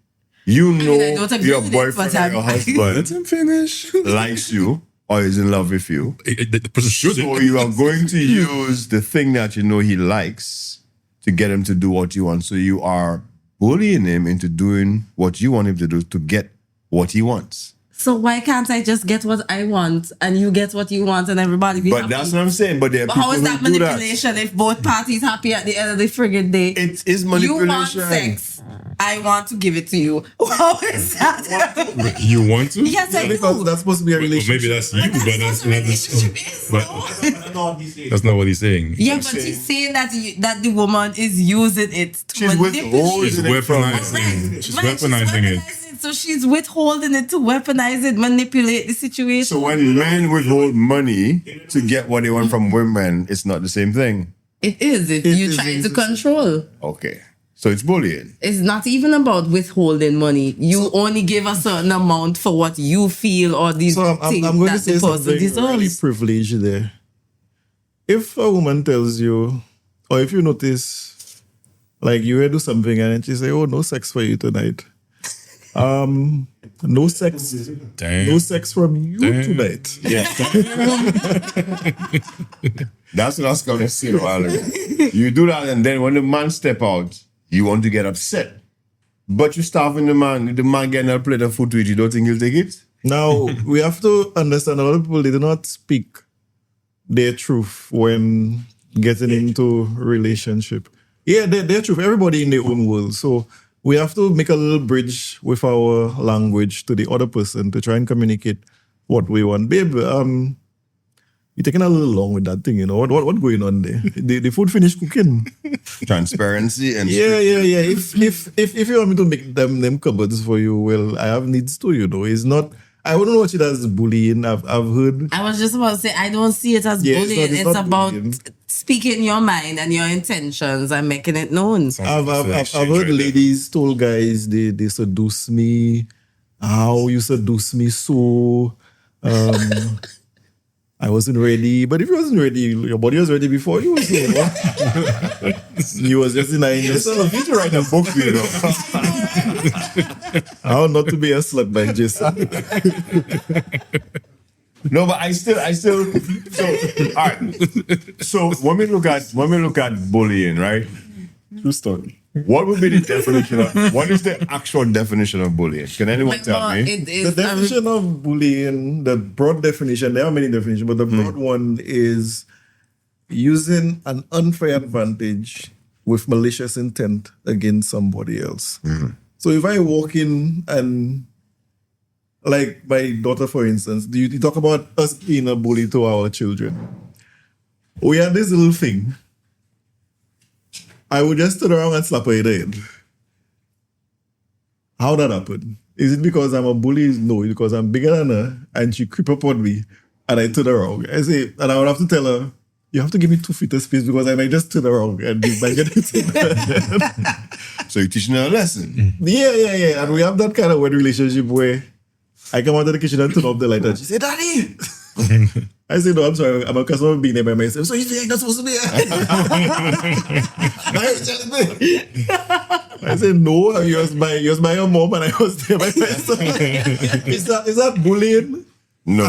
you know I don't agree your with it, boyfriend but or your I'm- Let husband him finish. likes you or is in love with you. The person should. So you are going to use the thing that you know he likes to get him to do what you want. So you are bullying him into doing what you want him to do to get what he wants. So why can't I just get what I want and you get what you want and everybody be But happy? that's what I'm saying. But there are But people how is that who do that. manipulation if both parties happy at the end of the friggin' day? It is You want manipulation. sex. I want to give it to you. How is that? You want to? Yes, I Because do. that's supposed to be a Well, relationship. maybe that's you, but that's what a relationship is, but no? that's not what he's saying. Yeah, but he's saying that that the woman is using it to She's withholding She's it from weaponizing. She's Right, weaponizing it. So she's withholding it to weaponize it, manipulate the situation. So when men withhold money to get what they want from women, it's not the same thing. It is. It You're is trying to inconsistent. control. Okay. So it's bullying. It's not even about withholding money. You only give a certain amount for what you feel or these So things I'm going to that say the person something really deserves. privileged there. If a woman tells you, or if you notice, like you will do something and she say, "Oh, no sex for you tonight." No sex. Damn. No sex from you Damn. tonight. Yeah. That's what I was going to say a while ago. You do that, and then when the man step out, you want to get upset. But you're starving the man getting a plate of food to eat, you don't think he'll take it? Now, we have to understand a lot of people, they do not speak their truth when getting into relationship. Yeah, their truth. Everybody in their own world. So we have to make a little bridge with our language to the other person to try and communicate what we want. Babe, you're taking a little long with that thing, you know. What going on there? The food finished cooking. Transparency and Yeah. If you want me to make them cupboards for you, well, I have needs too, you know. It's not. I wouldn't watch it as bullying. I've heard. I was just about to say, I don't see it as Yeah, bullying. it's It's, not about bullying. speaking your mind and your intentions and making it known. I've Exchange heard right there. ladies told guys they seduce me. How you seduce me so? I wasn't ready. But if you wasn't ready, your body was ready before you was here. What? You was just denying yourself. you should write a book, you know. How not to be a slut by Jason. No, but I still so all right. So when we look at bullying, right? True story. What would be the definition of what is the actual definition of bullying? Can anyone tell me? It The is definition of bullying, the broad definition, there are many definitions, but the broad one is using an unfair advantage with malicious intent against somebody else. So if I walk in and, like my daughter, for instance, you talk about us being a bully to our children. We had this little thing. I would just turn around and slap her in the head. How that happen? Is it because I'm a bully? No, it's because I'm bigger than her and she creep up on me and I turn around. I say, and I would have to tell her, you have to give me 2 feet of space because I might just turn around and you might get it in her head. So you're teaching her a lesson. Yeah. And we have that kind of weird relationship where I come out of the kitchen and turn off the light and she say, Daddy! I say, no, I'm sorry, I'm a customer being there by myself. So you think I'm not supposed to be here? Why are you telling me? I said, no, you was by your mom and I was there by myself. Is that bullying? No.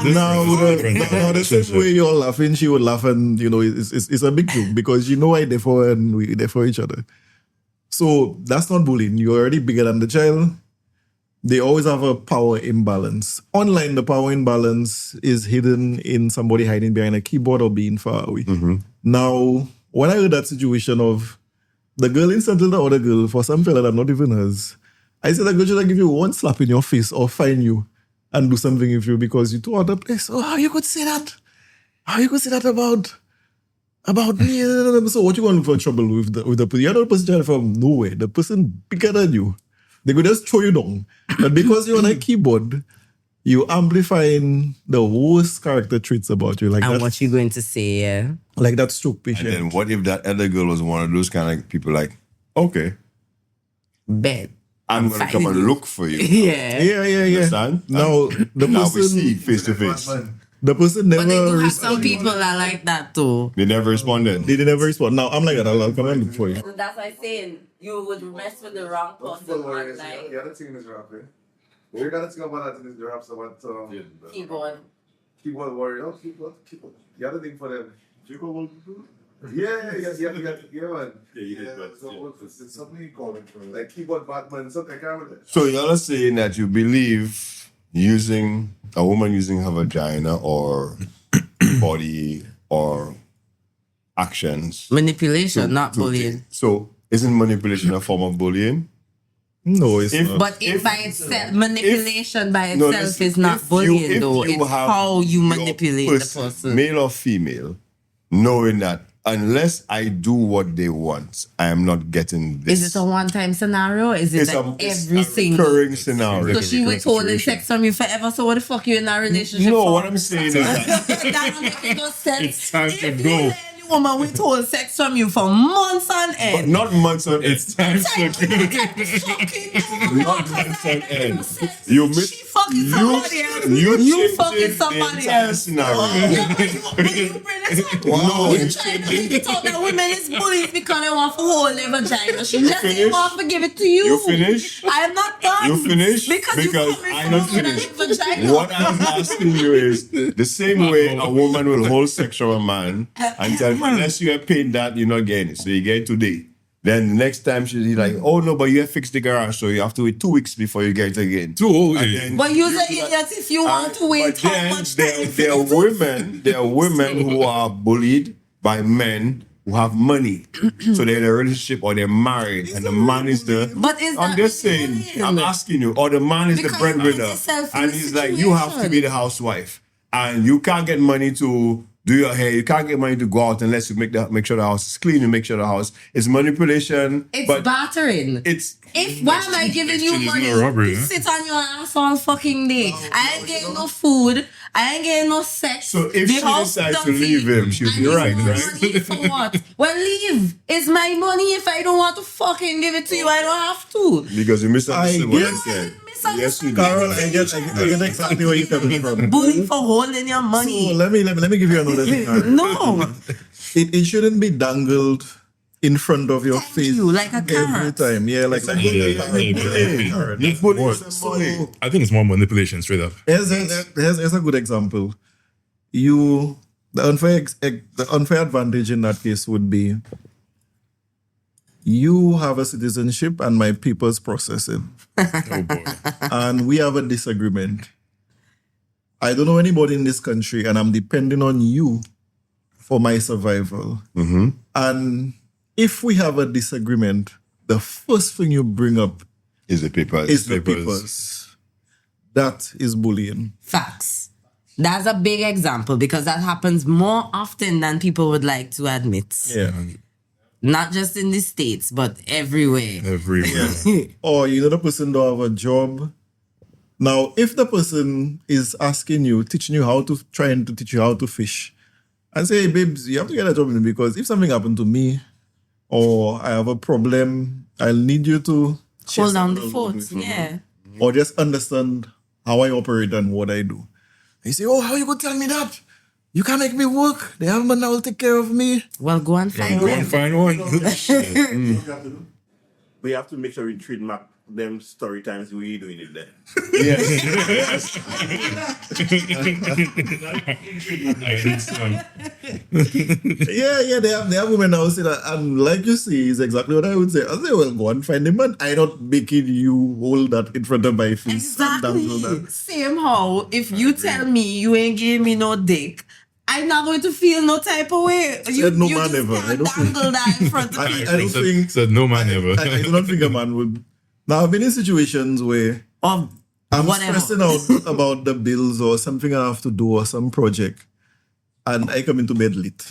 Now, the same way you're laughing, she would laugh, and you know, it's a big joke because you know I there for her and we there for each other. So that's not bullying. You're already bigger than the child. They always have a power imbalance. Online, the power imbalance is hidden in somebody hiding behind a keyboard or being far away. Now, when I heard that situation of the girl insulted the other girl for some fella that not even hers, I said, I should give you one slap in your face or fine you and do something with you because you too out of place. Oh, how you could say that? How you could say that about me? So what you want for trouble with the person? You're not a person from nowhere. The person bigger than you. They could just throw you down. But because you're on a keyboard, you amplifying the worst character traits about you. Like And that, what you going to say, yeah? like that stroke And patient. then what if that other girl was one of those kind of people like, okay, Bet. I'm going to come and look for you. Yeah. Yeah. Understand? Now, the Now we person, see face to face. the person But they do never have some people that like that too. They never responded. They never respond. Now, I'm like that. I'll come and look for you. That's why I'm saying you would mess with the wrong person. Like, The other thing in this rap, we gotta think about that in this rap, about keyboard. keyboard warrior. Keyboard. The other thing for them. Yeah, man. Yeah, you did, but, So it's something you call it, like keyboard Batman, something. I can't remember. So y'all are saying that you believe using a woman using her vagina or body or actions. Manipulation, not to- bullying. So isn't manipulation a form of bullying? No, it's If- not. But if by itself, manipulation by No, itself listen, is not if bullying, if though. It's have how you your manipulate the person. male or female, knowing that unless I do what they want, I am not getting this. Is it a one-time scenario? Or is it It's like it's every a single? recurring scenario. So she withholding sex from you forever. So what the fuck you in a relationship No, for? what I'm saying is that That don't make no sense. It's time to If go. you let any woman withhold sex from you for months on but end. not months on end. It's time to Not months on end. You miss. She fucking somebody else. You You fucking changing the somebody entire else. scenario. Yeah, but you bring this up. Wow. You trying to make it out that women is bullies because they want to hold their vagina. She just finish? didn't want to give it to you. You finish? I am not done. You finish? Because you I'm not finished. Vagina. What I'm asking you is the same way a woman will hold sex from a man and tell him, unless you are paying that, you're not getting it. So you get it today. Then the next time she's like, oh no, but you have fixed the garage, so you have to wait 2 weeks before you get it again. Too And then But you're you an do that. idiot if you want to wait But how then much there time. there are women who are bullied by men who have money. So they're in a relationship or they're married and the man is the But is I'm that just saying, bullying? I'm asking you, or the man is Because the breadwinner it's a selfish and he's like, you have to be the housewife and you can't get money to do your hair, you can't get money to go out unless you make sure the house is clean, you make sure the house is manipulation. It's but bartering. it's Why am I giving you exchange is money no robbery, to huh? sit on your ass all fucking day? I ain't getting no food. I ain't getting no sex. so if The she house decides to dirty. leave him, she'll And be you right, want right? money for what? Well, leave. It's my money. If I don't want to fucking give it to you, I don't have to. Because you misunderstood what I You said. misunderstand. Yes, you did. Carol, I get exactly where you're coming from. Bullying for holding your money. So let me give you another thing. Carol. No. It shouldn't be dangled in front of your Thank face you, like a every carrot. time. Yeah, like I think it's more manipulation, straight up. Here's a good example. The unfair advantage in that case would be you have a citizenship and my papers processing, Oh boy. and we have a disagreement. I don't know anybody in this country, and I'm depending on you for my survival. And if we have a disagreement, the first thing you bring up Is the papers. is the papers. That is bullying. Facts. That's a big example because that happens more often than people would like to admit. Yeah. Not just in the States, but everywhere. Everywhere. Or the person don't have a job. Now, if the person is asking you, trying to teach you how to fish, and say, hey, babes, you have to get a job in it because if something happened to me or I have a problem, I'll need you to Hold down the chest fort. with me. Yeah. Or just understand how I operate and what I do. You say, oh, how you gonna tell me that? You can't make me work. The husband now will take care of me. Well, go and find Go and one. find one. We have to make sure we treat them story times the way you're doing it there. Yeah, they have women now say that, and like you see, is exactly what I would say. I say, well, go and find him, man. I not making you hold that in front of my face. and dangle Exactly. that. Same how if you tell me you ain't give me no dick, I'm not going to feel no type of way. You, Said no just man ever. can't I don't think- dangle that in front of me. I don't think Said no man ever. I do not think a man would Now, I've been in situations where Or I'm whatever. stressing out about the bills or something I have to do or some project, and I come into bed late,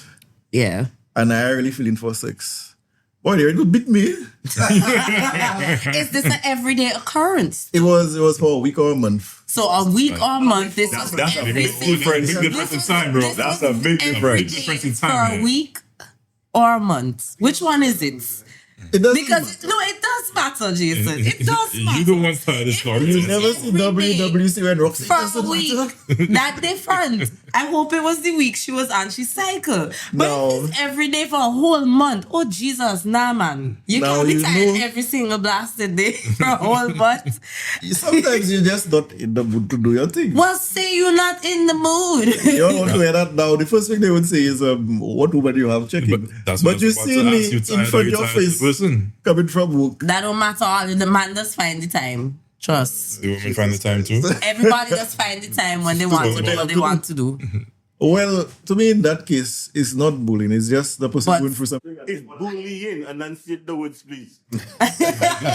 Yeah. and I really feeling for sex. Boy, they will beat me. Is this an everyday occurrence? It was for a week or a month. So a week or a month, this was That's a every big single- difference. Big difference in time, bro. this That's was a big every difference. day Difference in for time, a man. week or a month. Which one is it? It doesn't Because matter. it does matter, Jason. It does matter. You don't want to start this story. You never see Every day. WWC when Roxy For doesn't a week. matter. That different. I hope it was the week she was on. She cycle. But No. if it's every day for a whole month. Oh Jesus, nah man. You Now can't be you tired know- every single blasted day for a whole month. Sometimes you're just not in the mood to do your thing. Well, say you're not in the mood. You don't want to hear that now. The first thing they would say is, what woman you have checking? But that's what I you was about see to me ask you, in tired front or of your tired face person. coming from work. That don't matter all. The man does find the time. Trust. The women find the time too. Everybody does find the time when they want to do what they want to do. Well, to me, in that case, it's not bullying. It's just the person But- going through something. It's bullying. Enunciate the words, please.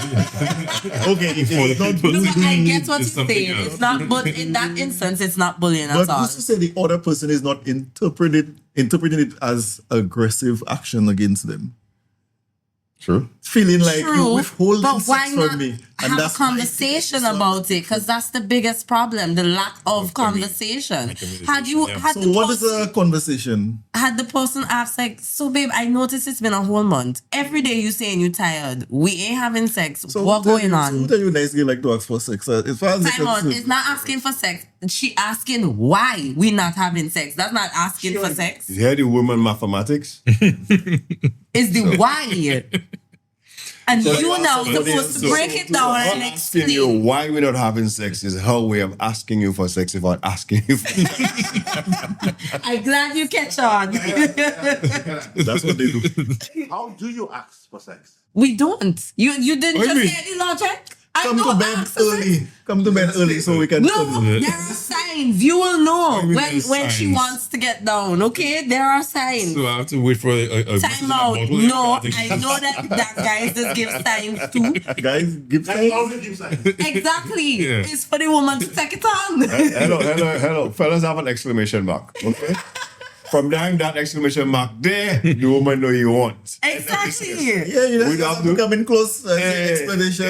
Okay, it's not people. No, but I get what It's you're something saying. else. It's not, but in that instance, it's not bullying But at all. who's to say the other person is not interpreting it as aggressive action against them? True. Feeling like you True, withholding but why sex not from me. have a my conversation thing. about it? Because that's the biggest problem: the lack of conversation. Had you yeah. had So the what is person, a conversation? had the person asked like, so babe, I noticed it's been a whole month. Every day you saying you tired. We ain't having sex. So what who tell going you- on? Who tell you nice girl like to ask for sex? As far as they're Time out. concerned- It's not asking for sex. She asking why we not having sex. That's not asking for sex. You hear the woman mathematics? It's the why. And So you you now ask supposed to somebody break else it to- down Her and asking you explain. why we're not having sex is her way of asking you for sex without asking you for I'm glad you catch on. That's what they do. How do you ask for sex? We don't. You didn't What do you just say the logic. I Come to don't bed ask for sex. early. Come to bed early so we can No, come. there are signs. You will know do you mean when there's she signs? wants to get down. Okay, there are signs. So I have to wait for a Time out. No, I know that guys just give signs too. Guys, give That's time. all the gives us. Exactly. Yeah. It's for the woman to take it on. hello. Fellas have an exclamation mark. Okay? From behind that exclamation mark there, the woman know you want. Exactly. Yeah, you We just have have to to- come in close and Hey. explanation.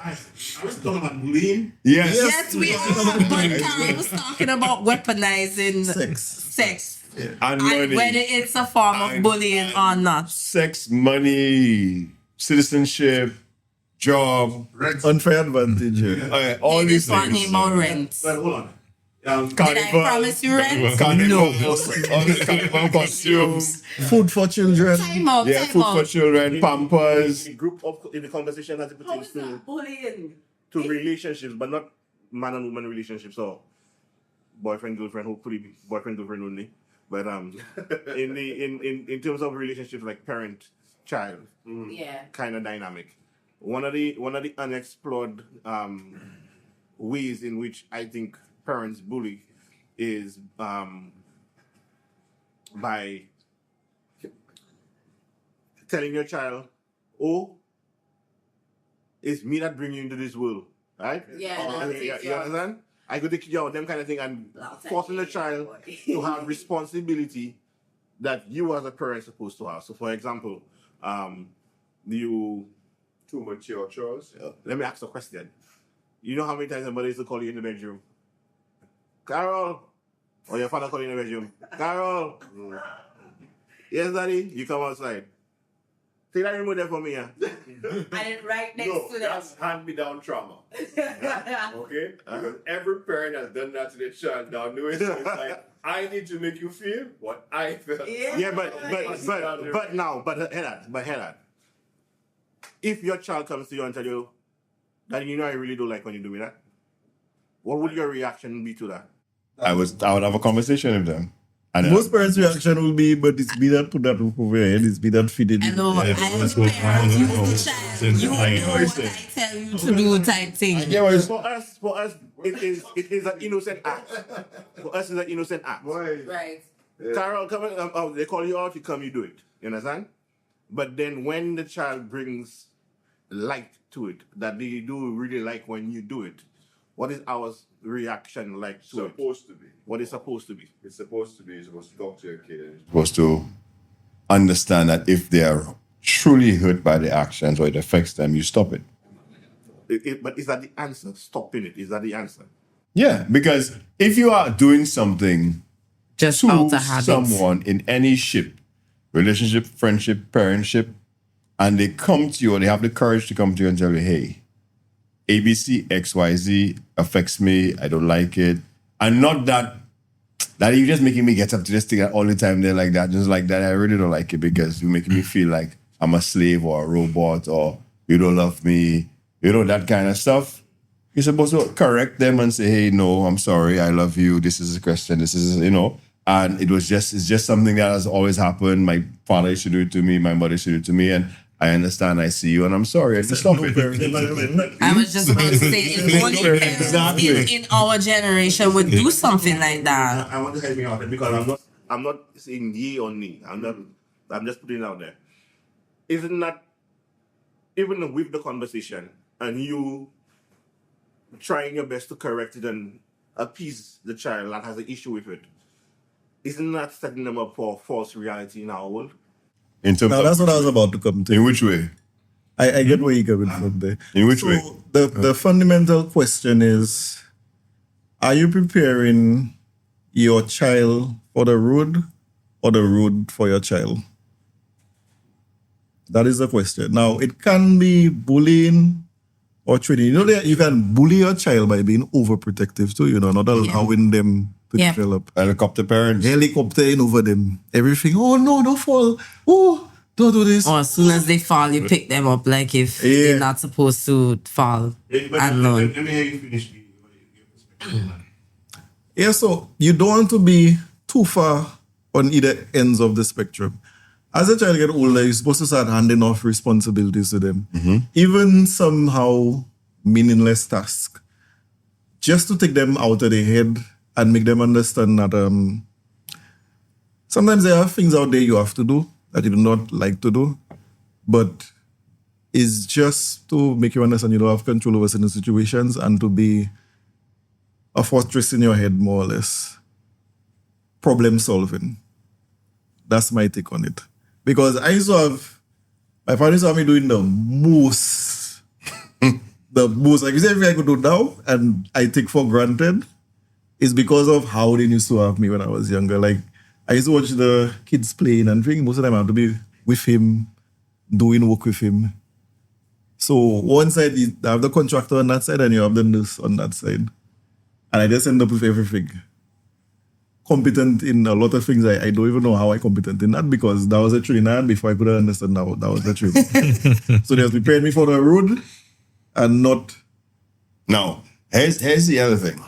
I was talking about bullying. Yes. Yes, we are. But Carol was talking about weaponizing Sex. sex. And And money. whether it's a form of And- bullying or not. Sex, money, citizenship, job, Unfair advantage. Yeah. all Hey, these this one things. name about rent. Well, hold on. Did I promise you rent? Carnival, all the carnival costumes. Food for children. Time out, Yeah, time food for out. children, pampers. In group of in the conversation as it How pertains is that bullying? to relationships, but not man and woman relationships or boyfriend girlfriend. Hopefully, boyfriend girlfriend only. But in terms of relationships like parent child Yeah. kind of dynamic. One of the unexplored ways in which I think parents bully is by telling your child, "Oh, it's me that bring you into this world," right? Yeah, You understand? I go take you out, them kind of thing, and forcing the child to have responsibility that you as a parent supposed to have. So, for example, you Too mature, Charles. let me ask a question. You know how many times somebody used to call you in the bedroom? Carol! Or your father call you in the bedroom? Carol! Yes, daddy? You come outside. Take that remote there for me, yeah? I didn't write next to them. That's hand-me-down trauma. Okay? Because every parent has done that to their child now. Knowing so it's like, I need to make you feel what I felt. Yeah, but hear that. If your child comes to you and tell you that you know I really don't like when you do me that, what would your reaction be to that? I would have a conversation with them. And Most parents' reaction will be, but it's me that put that roof over your head, it's me that feeding I you. know, Yeah, I that's am what- parents, you oh, the oh, child, oh, you oh, know oh, what I tell you to do type thing. yeah, well, For us, it is an innocent act. For us, it's an innocent act. Right. Carol, come they call you out, you come, you do it. You understand? But then when the child brings like to it, that they do really like when you do it. What is our reaction like to it? Supposed to be. What is supposed to be? It's supposed to be. You're supposed to talk to your kid. And Supposed to understand that if they are truly hurt by the actions or it affects them, you stop it. But is that the answer? Stopping it, is that the answer? Yeah, because if you are doing something Just to out of habit. someone in any ship, relationship, friendship, parentship, and they come to you or they have the courage to come to you and tell you, hey, ABC, XYZ affects me, I don't like it. And not that you're just making me get up to this thing all the time. They're like that, just like that. I really don't like it because you're making me feel like I'm a slave or a robot or you don't love me, that kind of stuff. You're supposed to correct them and say, hey, no, I'm sorry, I love you. This is a question, this is, And it's just something that has always happened. My father used to do it to me, my mother used to do it to me, and I understand, I see you, and I'm sorry. I just stop it. I was just about to say, if only parents Exactly. in our generation would do something like that. I want to help me out because I'm not saying ye or nay. I'm just putting it out there. Isn't that even with the conversation and you trying your best to correct it and appease the child that has an issue with it, isn't that setting them up for false reality in our world? In terms Now of, that's what I was about to come to. in which way? I get where you're coming from there. In which So way? the fundamental question is, are you preparing your child for the road or the road for your child? That is the question. Now, it can be bullying or training. You know that you can bully your child by being overprotective too, not allowing them to Yeah. develop. Helicopter parents. Helicoptering over them. Everything. Oh no, don't fall. Oh, don't do this. Or as soon as they fall, you pick them up like if Yeah. they're not supposed to fall and learn. Let me hear you finish your perspective. Yeah, so you don't want to be too far on either ends of the spectrum. As a child get older, you're supposed to start handing off responsibilities to them. Even somehow meaningless tasks. Just to take them out of their head and make them understand that sometimes there are things out there you have to do that you do not like to do, but it's just to make you understand you don't have control over certain situations and to be a fortress in your head, more or less. Problem solving. That's my take on it. Because I used to have, my parents saw me doing the most, like you said, everything I could do now, and I take for granted, is because of how they used to have me when I was younger. Like, I used to watch the kids playing and think most of the time I have to be with him, doing work with him. So one side, you have the contractor on that side and you have the nurse on that side. And I just end up with everything. Competent in a lot of things. I don't even know how I competent in that because that was a training I had before I could understand that was the training. So they was preparing me for the road and not. Now, here's the other thing.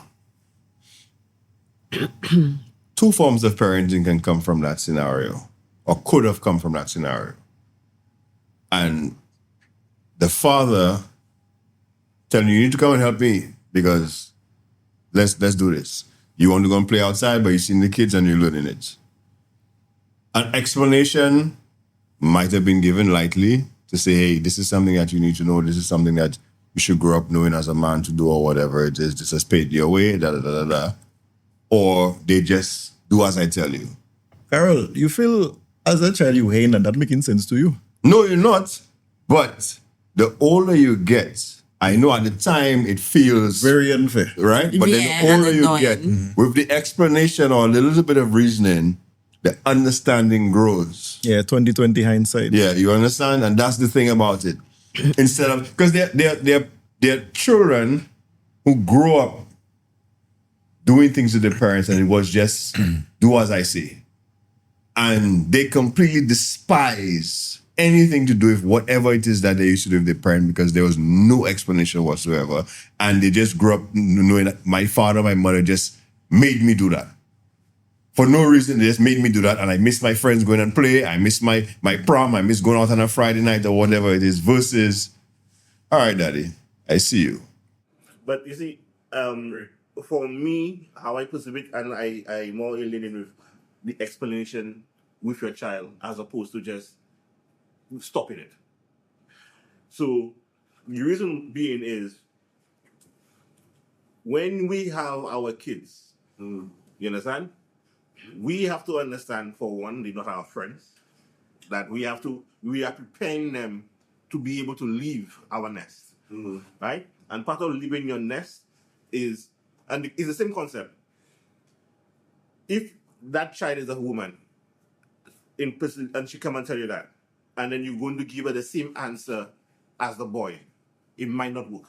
Two forms of parenting can come from that scenario, or could have come from that scenario. And the father telling you need to come and help me because let's do this. You want to go and play outside, but you've seen the kids and you're learning it. An explanation might have been given lightly to say, hey, this is something that you need to know. This is something that you should grow up knowing as a man to do or whatever it is. This is paid your way, da. Or they just do as I tell you. Carol, you feel as a child you hate and that making sense to you? No, you're not. But the older you get, I know at the time it feels Very unfair. right? But Yeah, then the older and you get, with the explanation or a little bit of reasoning, the understanding grows. Yeah, 2020 hindsight. Yeah, you understand? And that's the thing about it. Instead of, because they're children who grow up doing things with their parents and it was just do as I say. And they completely despise anything to do with whatever it is that they used to do with their parent because there was no explanation whatsoever. And they just grew up knowing that my father, my mother just made me do that. For no reason, they just made me do that. And I miss my friends going and play. I miss my prom. I miss going out on a Friday night or whatever it is versus, all right, daddy, I see you. But you see, for me, how I perceive it, and I more leaning with the explanation with your child as opposed to just stopping it. So The reason being is when we have our kids, you understand? We have to understand, for one, they're not our friends, that we are preparing them to be able to leave our nest, right? And part of leaving your nest is, and it's the same concept. If that child is a woman, in person, and she come and tell you that, and then you're going to give her the same answer as the boy, it might not work.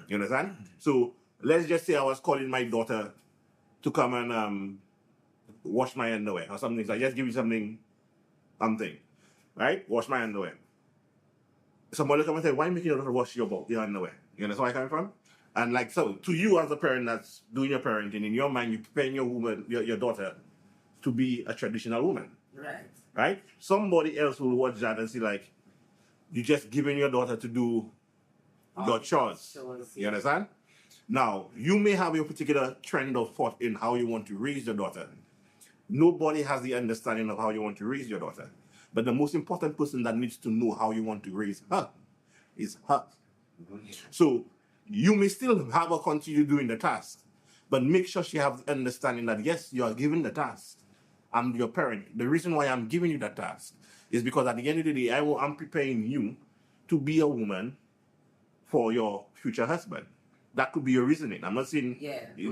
You understand? So let's just say I was calling my daughter to come and wash my underwear or something. So I just give you something, right? Wash my underwear. Somebody come and say, why make your daughter wash your underwear? You understand where I'm coming from? And like, so to you as a parent that's doing your parenting, in your mind, you're preparing your daughter to be a traditional woman. Right. Right? Somebody else will watch that and see like, you're just giving your daughter to do your chores. You understand? Now, you may have your particular trend of thought in how you want to raise your daughter. Nobody has the understanding of how you want to raise your daughter. But the most important person that needs to know how you want to raise her is her. So you may still have her continue doing the task, but make sure she has the understanding that, yes, you are given the task. I'm your parent. The reason why I'm giving you that task is because at the end of the day, I'm preparing you to be a woman for your future husband. That could be your reasoning. I'm not saying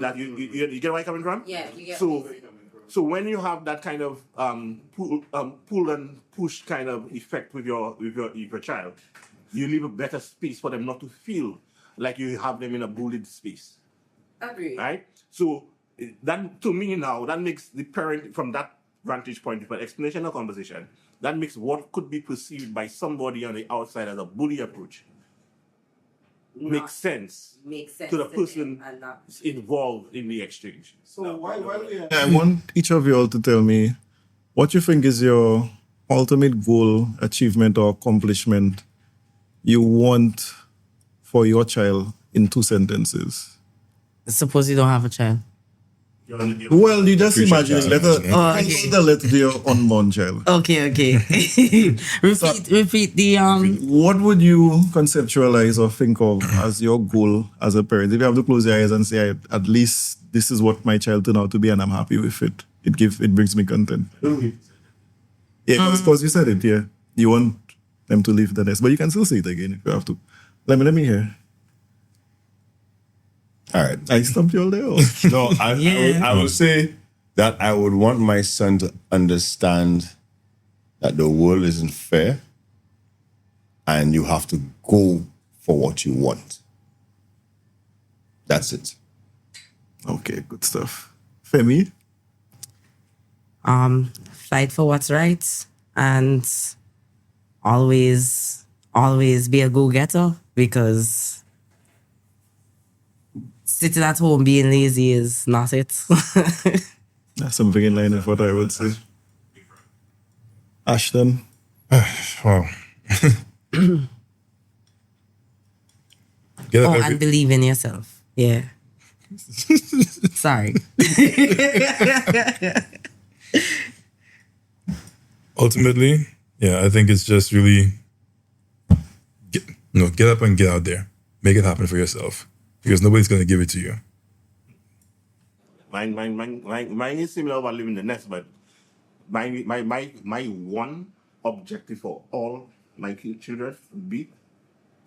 that you get where I'm coming from? Yeah, you get So when you have that kind of pull and push kind of effect with your child, you leave a better space for them not to feel like you have them in a bullied space. Agree. Right? So that, to me now, that makes the parent, from that vantage point, for explanation or conversation, that makes what could be perceived by somebody on the outside as a bully approach makes sense to the person involved in the exchange. So I want each of you all to tell me what you think is your ultimate goal, achievement, or accomplishment you want for your child in 2 sentences. Suppose you don't have a child. Well, you just imagine, child. let your unborn child. Okay. repeat the What would you conceptualize or think of as your goal as a parent? If you have to close your eyes and say, at least this is what my child turned out to be and I'm happy with it. It brings me content. Yeah, suppose you said it, yeah. You want them to leave the nest, but you can still say it again if you have to. Let me hear. All right. I stumped you all there. No, I would say that I would want my son to understand that the world isn't fair and you have to go for what you want. That's it. Okay, good stuff. Femi? fight for what's right and always be a go-getter, because sitting at home being lazy is not it. That's something in line with what I would say. Ashton? Wow. Get up and believe in yourself. Yeah. Sorry. Ultimately, I think it's just really get up and get out there. Make it happen for yourself, because nobody's going to give it to you. Mine is similar about living the nest, but my one objective for all my children would be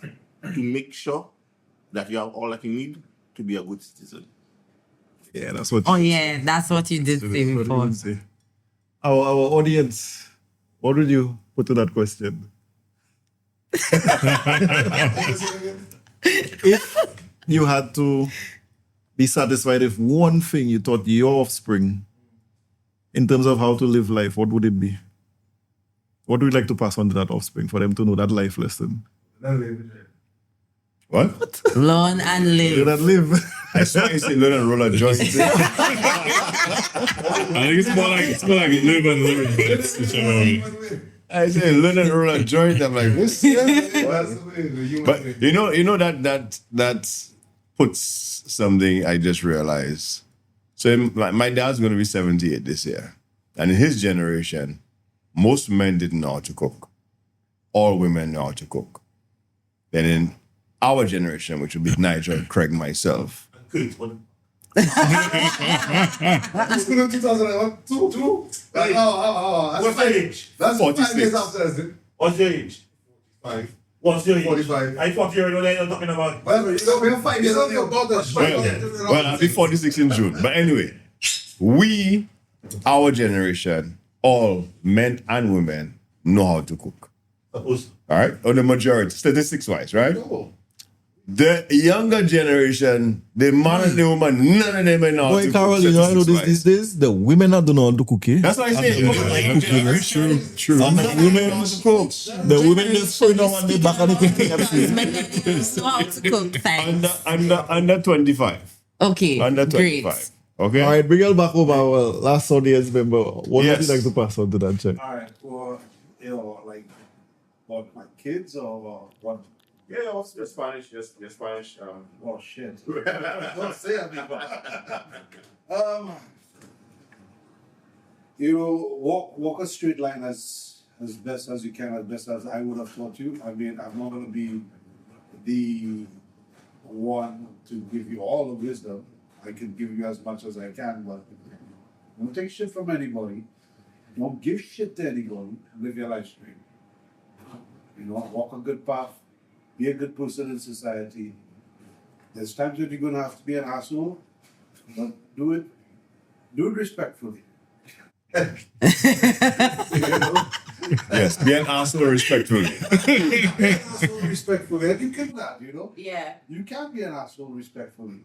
to make sure that you have all that you need to be a good citizen. Yeah, that's what. That's what you did say before. Our audience, what would you put to that question? If you had to be satisfied with one thing you taught your offspring in terms of how to live life, what would it be? What would you like to pass on to that offspring for them to know that life lesson? What? Learn and live. That live. I saw you say learn and roll a joint. I think it's more like live and learn. I say learn and roll a joint. I'm like, this. But you know that puts something I just realized. So my dad's going to be 78 this year, and in his generation, most men didn't know how to cook. All women know how to cook. then in our generation, which would be Nigel, Craig, myself. Good. What- It's good in 2001. Two. What's your age? That's 46. 5 years after, isn't it? What's your age? 5. What's your age? 45. I thought you were the you're talking about. Well, you know, we have 5 years on your daughter. Well, I'll be 46 in June. But anyway, we, our generation, all men and women, know how to cook. Suppose. All right? Or the majority, statistics wise, right? The younger generation, the man and the woman, none of them know how Boy, to Carol, cook. you know, I know this statistics-wise. these days, the women are don't know how to cook, eh? That's what I say. Younger generation, True. And the women, the women just throw down on the back of the cooking. know how to cook, thanks. under 25. Okay, Under 25. great. Okay? All right, bring it back over. Well, last audience member, what Yes. would you like to pass on to that check? All right. Well, you know, like, what, my kids or what? Yeah, also your Spanish, your Spanish. Oh, shit. Don't say it, people. You know, walk a straight line as best as you can, as best as I would have taught you. I mean, I'm not going to be the one to give you all the wisdom. I can give you as much as I can, but don't take shit from anybody. Don't give shit to anybody. Live your life straight. You know, walk a good path. Be a good person in society. There's times when you're going to have to be an asshole, but do it respectfully. Yes, be an asshole respectfully. Be an asshole respectfully. And you can that, you know? Yeah. You can be an asshole respectfully.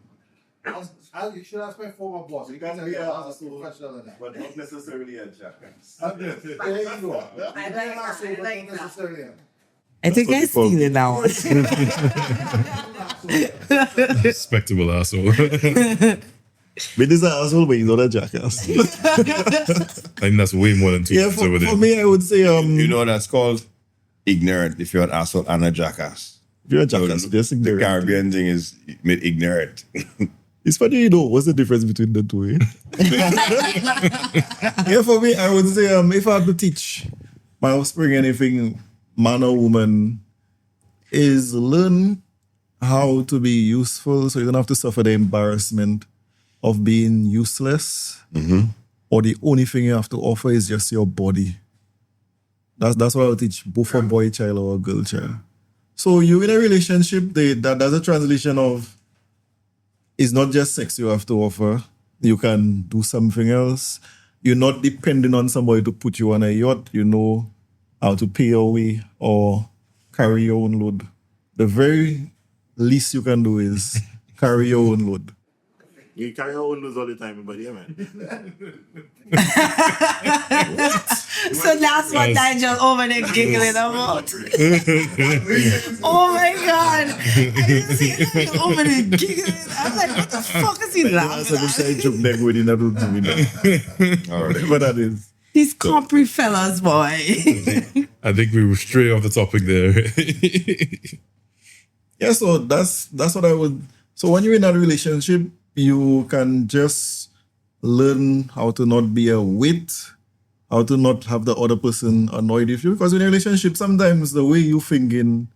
You should ask my former boss. You can be tell an you as a asshole, professional in that. But not necessarily a jackass. There you go. I Be like an that. asshole, I but like not that. necessarily. I think I steal it now. Respectable asshole. But this is an asshole, but he's not a jackass. I think that's way more than two. Yeah, over there. for me, I would say, You know what that's called? Ignorant, if you're an asshole and a jackass. if you're a jackass, So just the ignorant. Caribbean thing is made ignorant. It's funny, you know, what's the difference between the two, eh? Yeah, for me, I would say, if I had to teach my offspring anything, man or woman, is learn how to be useful so you don't have to suffer the embarrassment of being useless, or the only thing you have to offer is just your body. That's what I would teach both a boy child or a girl child. So you in a relationship, that's a translation of it's not just sex you have to offer. You can do something else. You're not depending on somebody to put you on a yacht. You know how to pay your way or carry your own load. The very least you can do is carry your own load. You carry your own news all the time, but yeah, man. So that's what Nigel over there giggling about. Oh my God. I didn't see him over there giggling. I'm like, what the fuck is he laughing at? All right. Whatever that is. These compre fellas, boy. I think we were straight off the topic there. Yeah, so that's what I would. So when you're in a relationship, you can just learn how to not be a weight, how to not have the other person annoyed with you. Because in a relationship, sometimes the way you thinking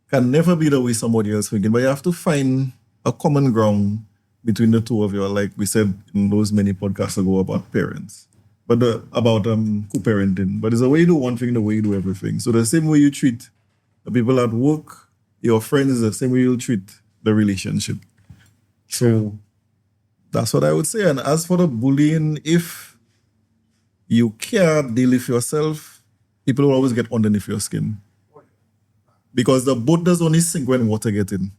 can never be the way somebody else thinking. But you have to find a common ground between the two of you, like we said in those many podcasts ago about parents. But about co-parenting. But it's the way you do one thing, the way you do everything. So the same way you treat the people at work, your friends, is the same way you'll treat the relationship. So that's what I would say. And as for the bullying, if you can't deal with yourself, people will always get underneath your skin. Because the boat does only sink when water gets in.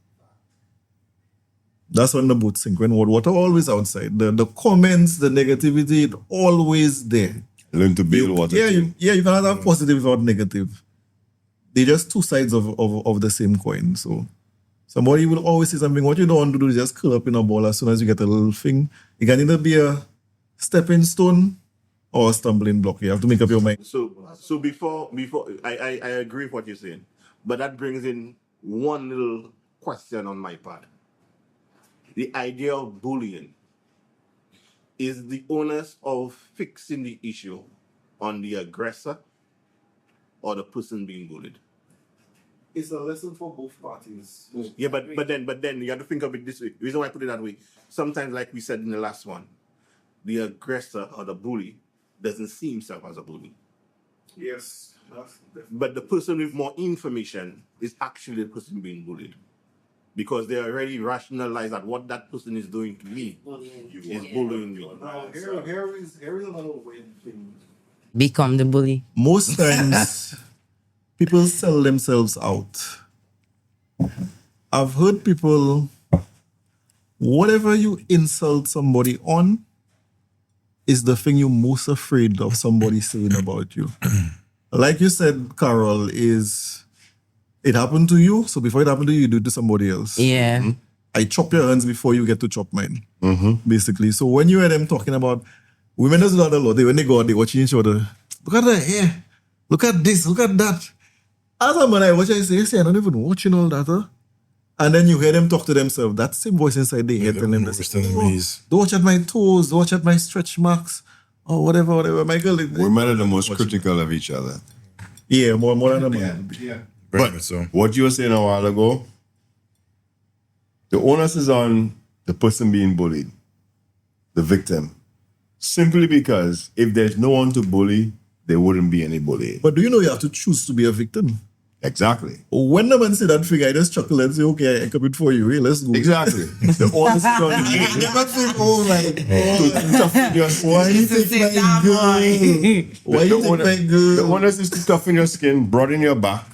That's when the boat sink, when water always outside. The comments, the negativity, it's always there. Learn to build water. You cannot have positive without negative. They're just two sides of the same coin. So somebody will always say something. What you don't want to do is just curl up in a ball as soon as you get a little thing. It can either be a stepping stone or a stumbling block. You have to make up your mind. So before I agree with what you're saying, but that brings in one little question on my part. The idea of bullying is the onus of fixing the issue on the aggressor or the person being bullied. It's a lesson for both parties. Yeah, but then you have to think of it this way. The reason why I put it that way, sometimes, like we said in the last one, the aggressor or the bully doesn't see himself as a bully. Yes. That's But the person with more information is actually the person being bullied. Because they already rationalize that what that person is doing to me is bullying me. Now, here is another way to Become the bully. Most times, people sell themselves out. I've heard people, whatever you insult somebody on is the thing you're most afraid of somebody saying about you. Like you said, Carol, is it happened to you, so before it happened to you, you do it to somebody else. Yeah. I chop your hands before you get to chop mine, basically. So when you hear them talking about women does that a lot, when they go out, they watching each other. Look at that hair. Look at this. Look at that. As a man, I watch, I say, I'm not even watching all that. Huh? And then you hear them talk to themselves. That same voice inside their head telling them, don't watch at my toes, don't watch at my stretch marks, or whatever. Michael, Women are the most critical of each other. yeah, more than a man. Yeah. Very much so. What you were saying a while ago, the onus is on the person being bullied, the victim. Simply because if there's no one to bully, there wouldn't be any bullying. But do you know you have to choose to be a victim? Exactly. When the man say that thing, I just chuckle and say, okay, I come in for you. Hey, let's go. Exactly. The onus is on you. Never think, oh, like, To toughen your skin. why you take my girl? Why you take my girl? The onus is to toughen your skin, broaden your back,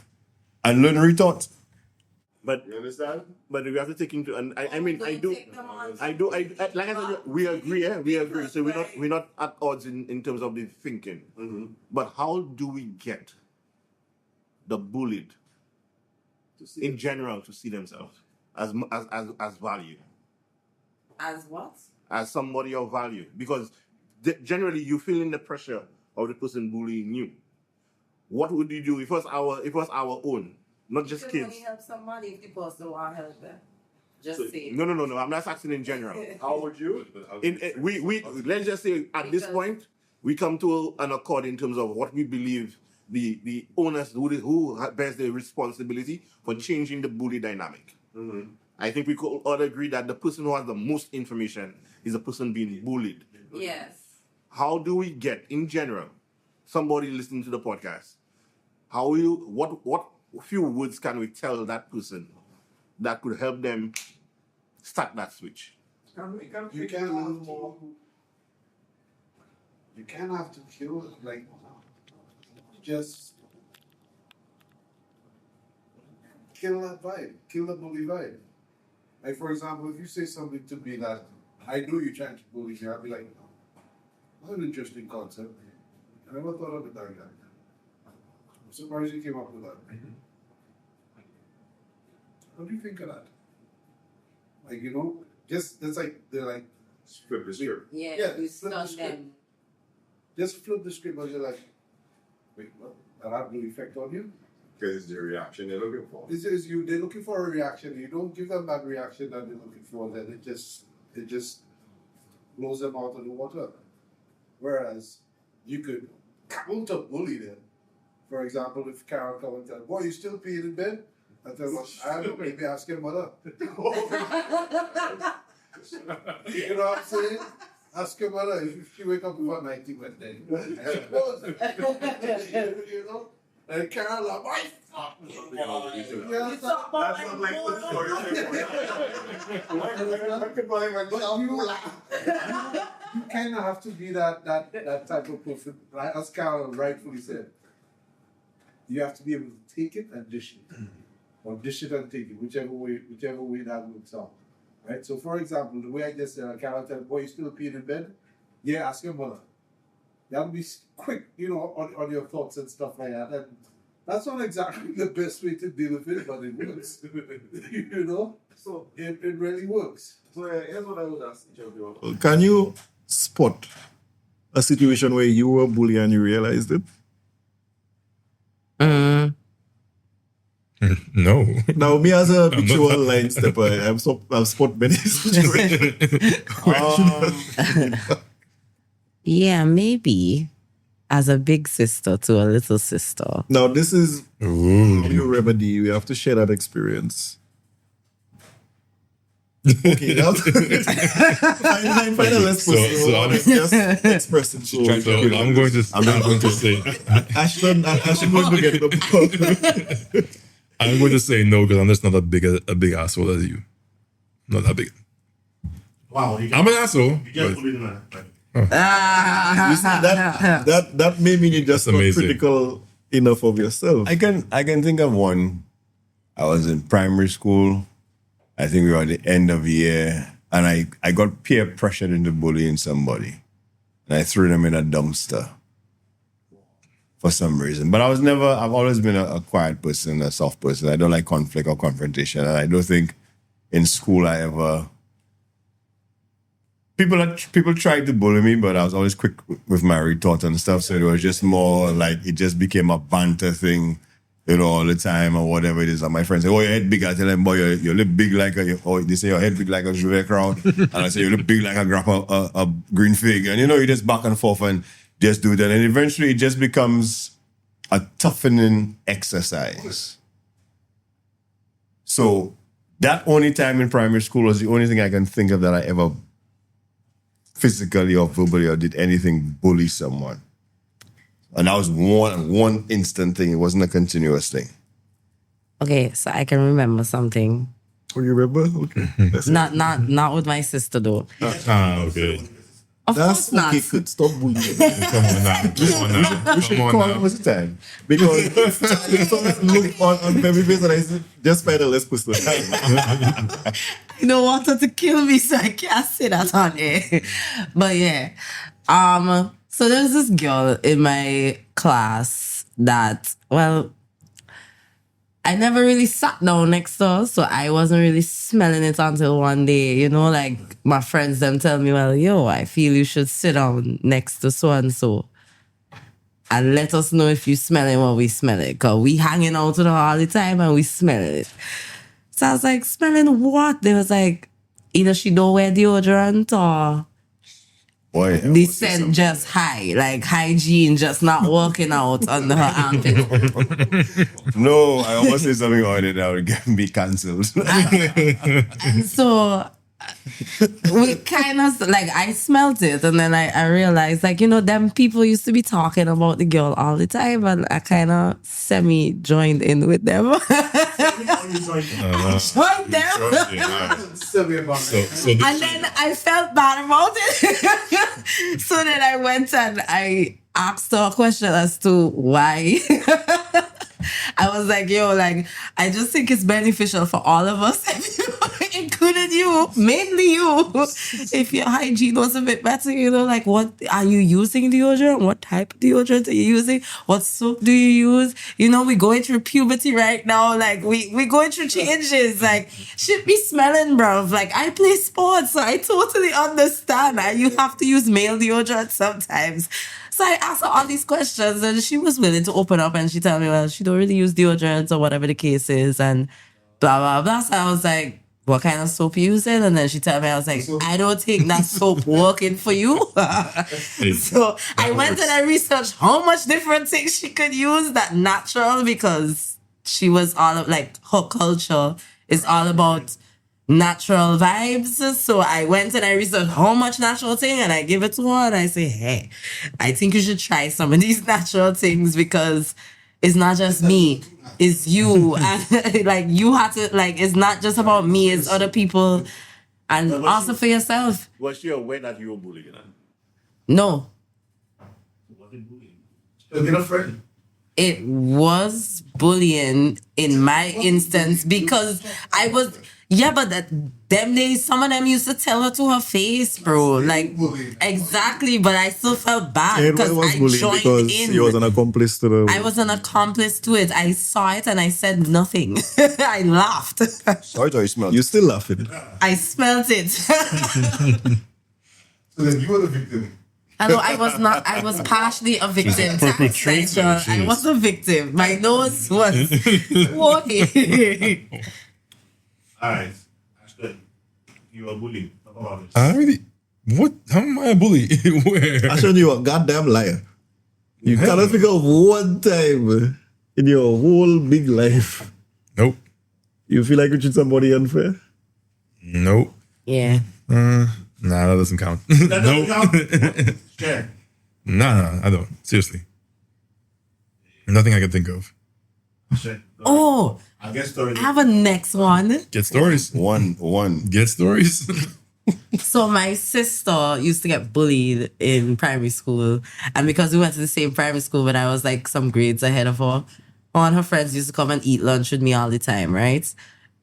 and learn retort. But You understand? But we have to take into, and I mean, I do, like I said, we agree, we agree. So we're not at odds in terms of the thinking. But how do we get the bullied in general to see themselves as value, As what? as somebody of value? Because generally you feeling the pressure of the person bullying you. What would you do if it was our own, not just kids? Only help somebody if the person want help them. Just say. No. I'm not asking in general. How would you? We let's just say at this point we come to an accord in terms of what we believe the owners who bears the responsibility for changing the bully dynamic. I think we could all agree that the person who has the most information is the person being bullied. Yes. How do we get in general somebody listening to the podcast? What few words can we tell that person that could help them start that switch? You can't have to kill, like, just kill that vibe, kill the bully vibe. Like, for example, if you say something to me that I know you're trying to bully me, I'll be like, that's an interesting concept. I never thought of it like that. I'm surprised you came up with that. What do you think of that? Like, you know, just, it's like, they're like, Flip the script. Yeah, Yeah, you flip the stun script. them. just flip the script and you're like, wait, what? That had no effect on you? Because it's the reaction they're looking for. This is you. They're looking for a reaction. You don't give them that reaction that they're looking for. Then it just blows them out of the water. Whereas you could counter bully them. For example, if Carol come and tell, boy, you still peeing in bed? I tell her, I don't know, maybe ask your mother. You know what I'm saying? Ask your mother if she wake up about 90 one day. You know? And Carol, like, why fuck? Yeah, That's not like the story. You kind of have to be that type of person, right? As Carol rightfully said. You have to be able to take it and dish it, or dish it and take it, whichever way that works out, right? So, for example, the way I just said, Carol tell, boy, you still peeing in bed? Yeah, ask your mother. You have to be quick, you know, on your thoughts and stuff like that. And that's not exactly the best way to deal with it, but it works. You know, so it really works. So here's what I would ask each of you. Can you spot a situation where you were bullied and you realized it? No. Now, me as a habitual line stepper, I've spot many situations. Yeah, maybe. as a big sister to a little sister. Now, this is your remedy. We have to share that experience. Okay, now final let's just express it. So I'm going to say Ashton going to get the ball. I'm going to say no because I'm just not a big asshole as you. Not that big. Wow, I'm an asshole. you just But bullied man. You see, that may mean you're just That's not amazing. critical enough of yourself. I can think of one. I was in primary school. I think we were at the end of the year, and I got peer pressured into bullying somebody, and I threw them in a dumpster for some reason. But I've always been a quiet person, a soft person. I don't like conflict or confrontation, and I don't think in school I ever. People tried to bully me, but I was always quick with my retort and stuff. So it was just more like it just became a banter thing, all the time or whatever it is. And my friends say, "Oh, your head big." I tell them, "Boy, you look big like they say your head big like a Jouvet crowd," and I say you look big like a green fig, and you just back and forth and just do that, and eventually it just becomes a toughening exercise. So that only time in primary school was the only thing I can think of that I ever physically or verbally or did anything bully someone. And that was one instant thing. It wasn't a continuous thing. Okay, so I can remember something. Oh, you remember? Okay. Not with my sister though. okay. Of That's course not. okay. Could stop bullying. Come on now. We should Come on call now. it was the time. Because Charlie saw look on baby face and I said, just find a less person. You don't want her to kill me, so I can't say that on air. But yeah. So there's this girl in my class that, well, I never really sat down next to her, so I wasn't really smelling it until one day, like my friends them tell me, well, yo, I feel you should sit down next to so-and-so and let us know if you smelling what we smell it, because we hanging out with her all the time and we smell it. So I was like, smelling what? They was like, either she don't wear deodorant or Boy, the scent just high, like hygiene just not working out under her armpit. no, I almost say something on it that would get me cancelled. And so we kind of, like, I smelt it and then I realized, like, them people used to be talking about the girl all the time and I kind of semi-joined in with them. Joined them. And then I felt bad about it. So then I went and I asked her a question as to why. I was like, yo, like, I just think it's beneficial for all of us, including you, mainly you. If your hygiene was a bit better, like, what are you using deodorant? What type of deodorant are you using? What soap do you use? We going through puberty right now. Like, we going through changes. Like, shit be smelling, bruv. Like, I play sports, so I totally understand. And you have to use male deodorant sometimes. So I asked her all these questions and she was willing to open up and she told me, well, she don't really use deodorants or whatever the case is and blah, blah, blah. So I was like, what kind of soap you using? And then she told me, I was like, I don't think that soap working for you. So I went and I researched how much different things she could use that natural, because she was all of, like, her culture is all about natural vibes. So I went and I researched how much natural thing and I give it to her and I say, hey, I think you should try some of these natural things because it's not just me, it's you. And like, you have to, like, it's not just about me, it's other people and also for yourself. Was she aware that you were bullying her? No. Was it bullying? Get a friend. It was bullying in my instance because I was, but them days, some of them used to tell her to her face, bro. Like, exactly, but I still felt bad because I joined in. You was an accomplice to the... I was an accomplice to it. I saw it and I said nothing. I laughed. Sorry to smell. You're still laughing. I smelt it. So then you were the victim. Hello, I was not. I was partially a victim. I was a victim. My nose was walking. All right. Ashton, you were bullied. Talk about it. I really. What? How am I a bully? Where? I showed you a goddamn liar. You cannot think of one time in your whole big life Nope. you feel like you treat somebody unfair. Nope. Yeah. Nah, that doesn't count. That doesn't Nope. count? Sure. Nah, I don't. Seriously. Nothing I can think of. Sure. Oh, I guess story. I have a next one. Get stories. One. Get stories. So my sister used to get bullied in primary school, and because we went to the same primary school, but I was like some grades ahead of her, all her friends used to come and eat lunch with me all the time, right?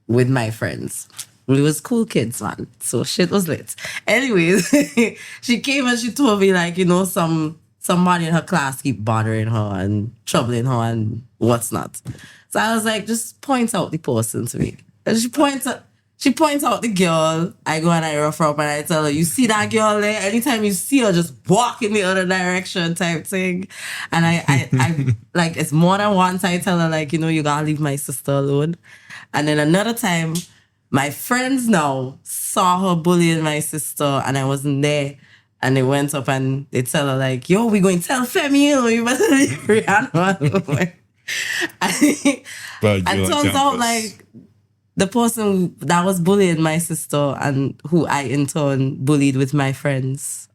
With my friends. We was cool kids, man. So shit was lit. Anyways, she came and she told me like, somebody in her class keep bothering her and troubling her and what's not. So I was like, just point out the person to me. And she points out the girl. I go and I rough her up and I tell her, you see that girl there? Anytime you see her, just walk in the other direction type thing. And I like, it's more than once I tell her like, you gotta leave my sister alone. And then another time, my friends now saw her bullying my sister and I wasn't there. And they went up and they tell her like, yo, we going to tell Femi, you better leave Rihanna alone. And turns out like the person that was bullying my sister and who I in turn bullied with my friends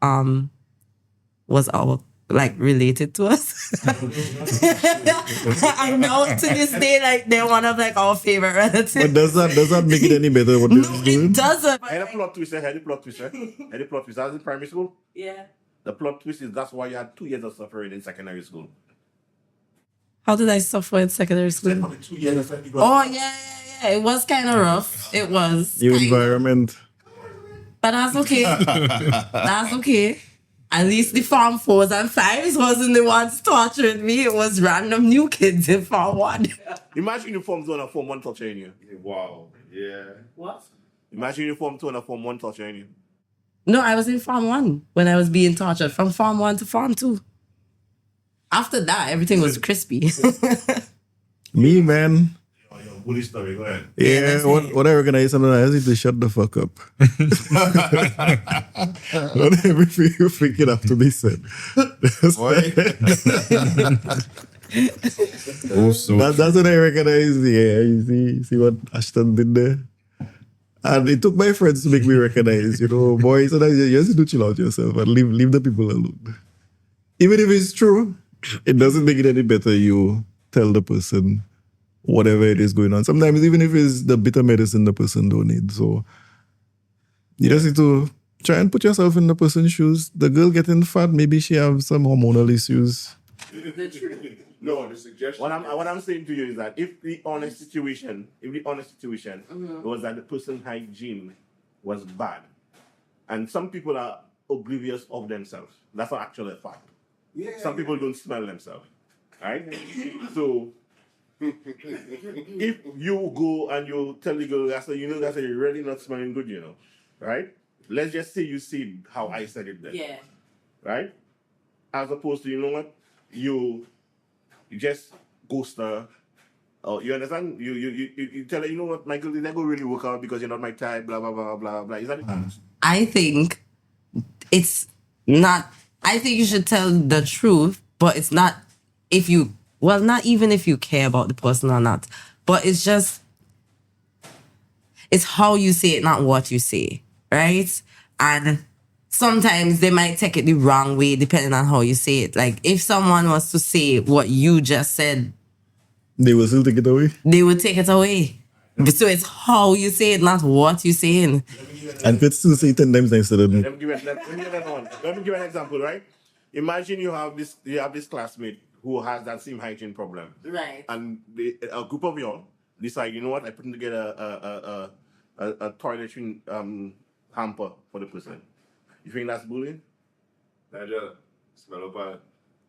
was our related to us. I know to this day like they're one of like our favorite relatives. But does that make it any better what No, they're doing? it doesn't. I had a plot twist. Had a plot twist. Had a plot twist. I was in primary school. Yeah. The plot twist is that's why you had 2 years of suffering in secondary school. How did I suffer in secondary school? Probably 2 years of suffering. Oh yeah. It was kind of rough. It was. Your kinda. environment. But that's okay. That's okay. At least the Form 4s and 5s wasn't the ones torturing me. It was random new kids in Form 1. Imagine you Form 2 and a Form 1 torturing you. Wow. Yeah. What? Imagine you Form 2 and a Form 1 torturing you. No, I was in Form 1 when I was being tortured. From Form 1 to Form 2. After that, everything was crispy. Me, man. Your bully story, go ahead. Yeah, what I recognize, something I need to shut the fuck up. Not everything you think it have to be said. That's what I recognize. Yeah, you see what Ashton did there? And it took my friends to make me recognize, boy, sometimes you just need to chill out yourself and leave the people alone. Even if it's true, it doesn't make it any better you tell the person whatever it is going on. Sometimes even if it's the bitter medicine the person don't need. So you just need to try and put yourself in the person's shoes. The girl getting fat, maybe she have some hormonal issues. No, the suggestion. What I'm saying to you is that if the honest situation was that the person's hygiene was bad, and some people are oblivious of themselves. That's not actually a fact. Some people don't smell themselves, right? So if you go and you tell the girl, that's you're really not smelling good, right? Let's just say you see how I said it then. Yeah. Right? As opposed to, you just ghost her. Oh, you understand? You tell her, what, Michael, did I go really work out because you're not my type, blah, blah, blah, blah, blah. Is that it? I think it's not, I think you should tell the truth, but it's not not even if you care about the person or not, but it's how you say it, not what you say, right? And sometimes they might take it the wrong way depending on how you say it. Like if someone was to say what you just said, They will still take it away. they would take it away. So it's how you say it, not what you're saying. And could still say 10 times instead of Let me give you an example, right? Imagine you have this classmate who has that same hygiene problem. Right. And a group of y'all decide, you know what, I put together a toiletry hamper for the person. You think that's bullying? Nigel, smell up on.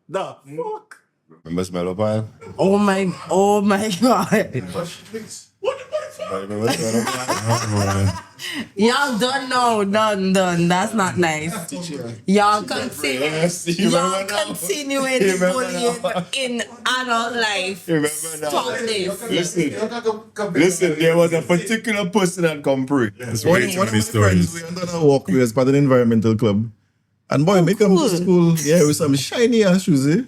The fuck? Remember Smell Pile? Oh my God. Remember Smell Pile? Y'all done now. Done. That's not nice. Y'all continue continuing bullying in adult life. Stop this. Listen, there was a particular person that come through. That's One way of too my many friends, stories. we went on a walk, we was part of the environmental club. And boy, make them to cool. school, with some shiny ass shoes,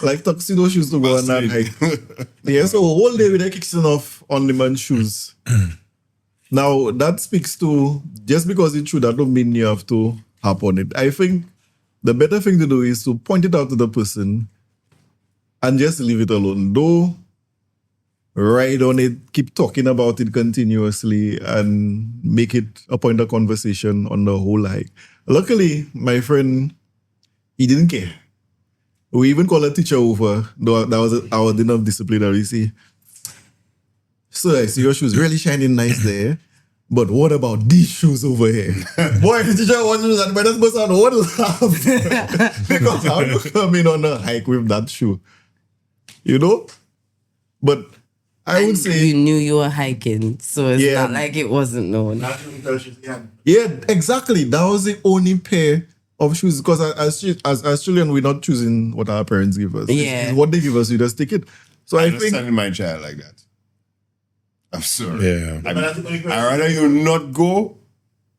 like tuxedo shoes to go on that hike. Yeah, so whole day with the kicking off on the man's shoes. Now that speaks to, just because it's true, that don't mean you have to hop on it. I think the better thing to do is to point it out to the person and just leave it alone. Don't ride on it, keep talking about it continuously and make it a point of conversation on the whole hike. Luckily, my friend, he didn't care. We even called a teacher over. That was our dinner of discipline that we see. So I see your shoes really shining nice there. But what about these shoes over here? Boy, the teacher was that by this person would laugh. Because how you come in on a hike with that shoe? You know? But I would say, You knew you were hiking, so it's Yeah. not like it wasn't known. yeah, exactly. That was the only pair of shoes. Because as children, we're not choosing what our parents give us. Yeah. It's what they give us, we just take it. So I I'm not think, sending my child like that. I'm sorry. Yeah. I'd rather you not go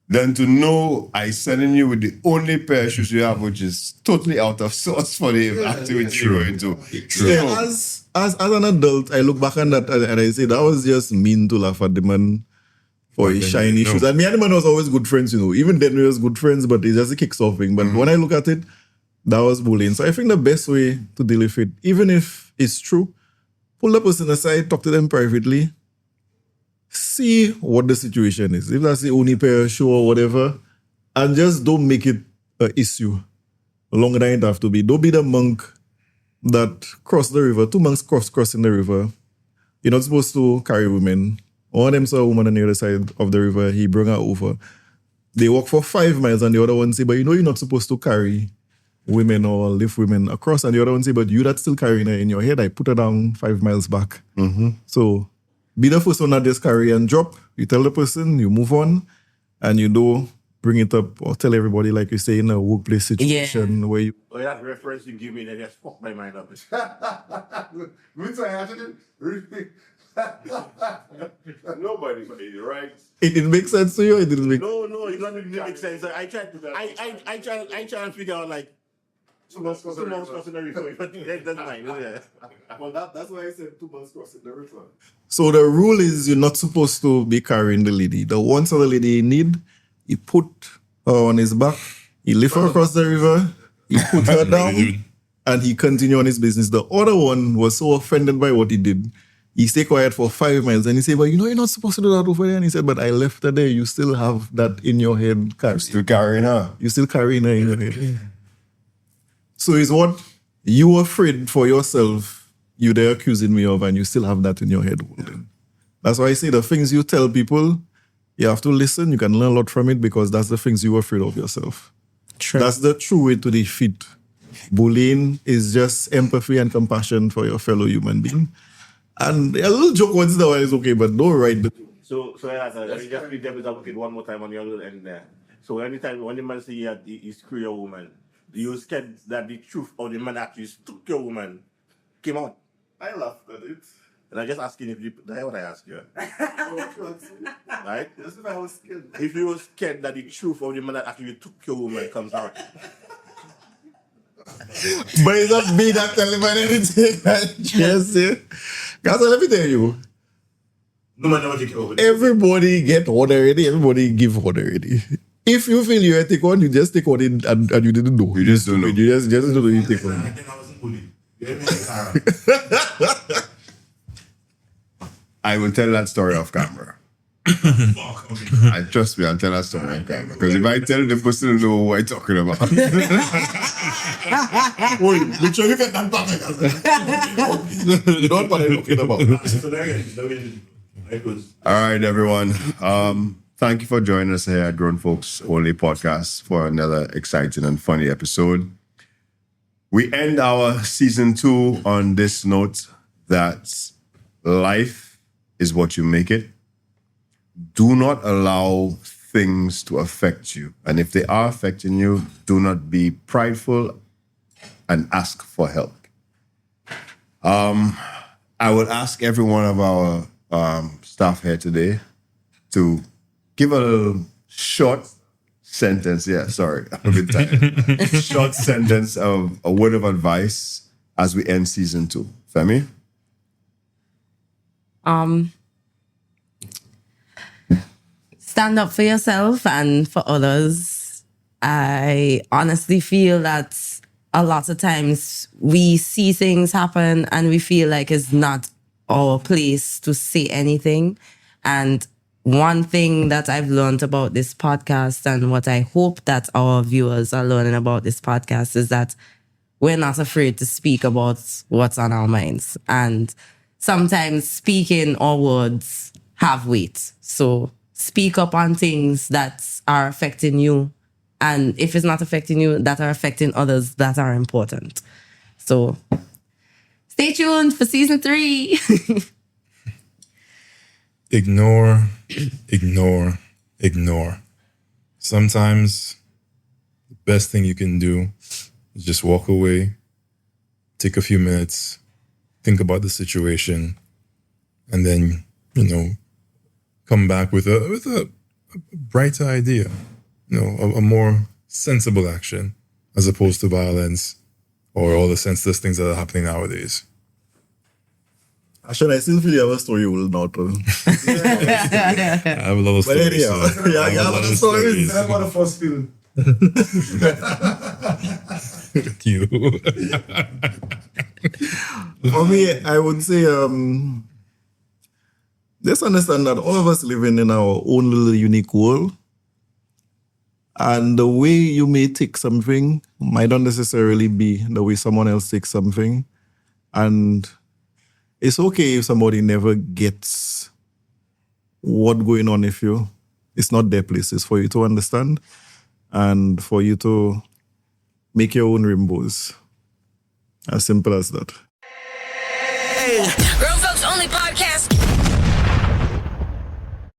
than to know I sending you with the only pair of shoes you have, which is totally out of sorts for the activity you're going to. yeah, as an adult, I look back on that and I say that was just mean to laugh at the man for his shiny shoes. And me and the man was always good friends, you know. Even then we was good friends, but it's just a kicks off thing. But when I look at it, that was bullying. So I think the best way to deal with it, even if it's true, pull the person aside, talk to them privately, see what the situation is. If that's the only pair of shoe or whatever, and just don't make it an issue longer than it have to be. Don't be the monk that crossed the river. Two monks crossing the river. You're not supposed to carry women. One of them saw a woman on the other side of the river. He brought her over. They walk for 5 miles and the other one say, but you know you're not supposed to carry women or lift women across. And the other one say, but you that's still carrying her in your head. I put her down 5 miles back. So be the first one that just carry and drop. You tell the person, you move on, and you don't bring it up or tell everybody like you say in a workplace situation where you... Oh, that reference you give me, that just fucked my mind up. Nobody made it, right? It makes sense to you? It didn't make... No, it doesn't make sense. I try to figure out like two months crossing the river. But that's mine. Yeah. Well, that's why I said 2 months crossing the river. So the rule is you're not supposed to be carrying the lady. The one other lady he need, he put her on his back, he lift her across the river, he put her down, and he continue on his business. The other one was so offended by what he did. He stayed quiet for 5 miles and he said, but you know you're not supposed to do that over there. And he said, but I left her there. You still have that in your head. Still carrying her. You're still carrying her in your head. So it's what you were afraid for yourself, you there accusing me of, and you still have that in your head holding. That's why I say the things you tell people, you have to listen. You can learn a lot from it because that's the things you were afraid of yourself. True. That's the true way to defeat bullying, is just empathy and compassion for your fellow human being. And a little joke once in a while is okay, but don't write the... So let me just be devil's advocate one more time on your little end there. So anytime when the man say he screw your woman, do you scared that the truth of the man actually took your woman came out? I laughed at it. And I'm just asking if you, that's what I asked you. Right? That's if I was scared. If you were scared that the truth of the man that actually took your woman comes out. But it's not me that telling man anything. Yes, yeah. Guys, let me tell you. No man never take it over. Everybody get one already. Everybody give one already. If you feel you take one, you just take one in and you didn't know. You just don't know. You just don't know you take one. I think I wasn't bullied. I will tell that story off camera. I trust me, I'll tell that story off camera. Because if I tell the person to know what I'm talking about. Wait, make sure you get that back. You know what I'm talking about. All right, everyone. Thank you for joining us here at Grown Folks Only Podcast for another exciting and funny episode. We end our season 2 on this note that life is what you make it. Do not allow things to affect you. And if they are affecting you, do not be prideful and ask for help. I would ask every one of our staff here today to give a little short sentence. Yeah, sorry, I'm a bit tired. Short sentence of a word of advice as we end season 2? Femi? Stand up for yourself and for others. I honestly feel that a lot of times we see things happen and we feel like it's not our place to say anything. And one thing that I've learned about this podcast and what I hope that our viewers are learning about this podcast is that we're not afraid to speak about what's on our minds. And sometimes speaking our words have weight. So speak up on things that are affecting you. And if it's not affecting you, that are affecting others that are important. So stay tuned for season 3. Ignore, ignore, ignore. Sometimes the best thing you can do is just walk away, take a few minutes, think about the situation, and then, come back with a brighter idea, a more sensible action as opposed to violence or all the senseless things that are happening nowadays. Actually, I still feel you have a story you will not tell. I have a lot of But stories. anyhow, yeah, you have a lot of stories. That's what the first film. You. For me, I would say, just understand that all of us living in our own little unique world. And the way you may take something might not necessarily be the way someone else takes something. And it's okay if somebody never gets what's going on with you. It's not their place. It's for you to understand and for you to make your own rainbows. As simple as that. Hey,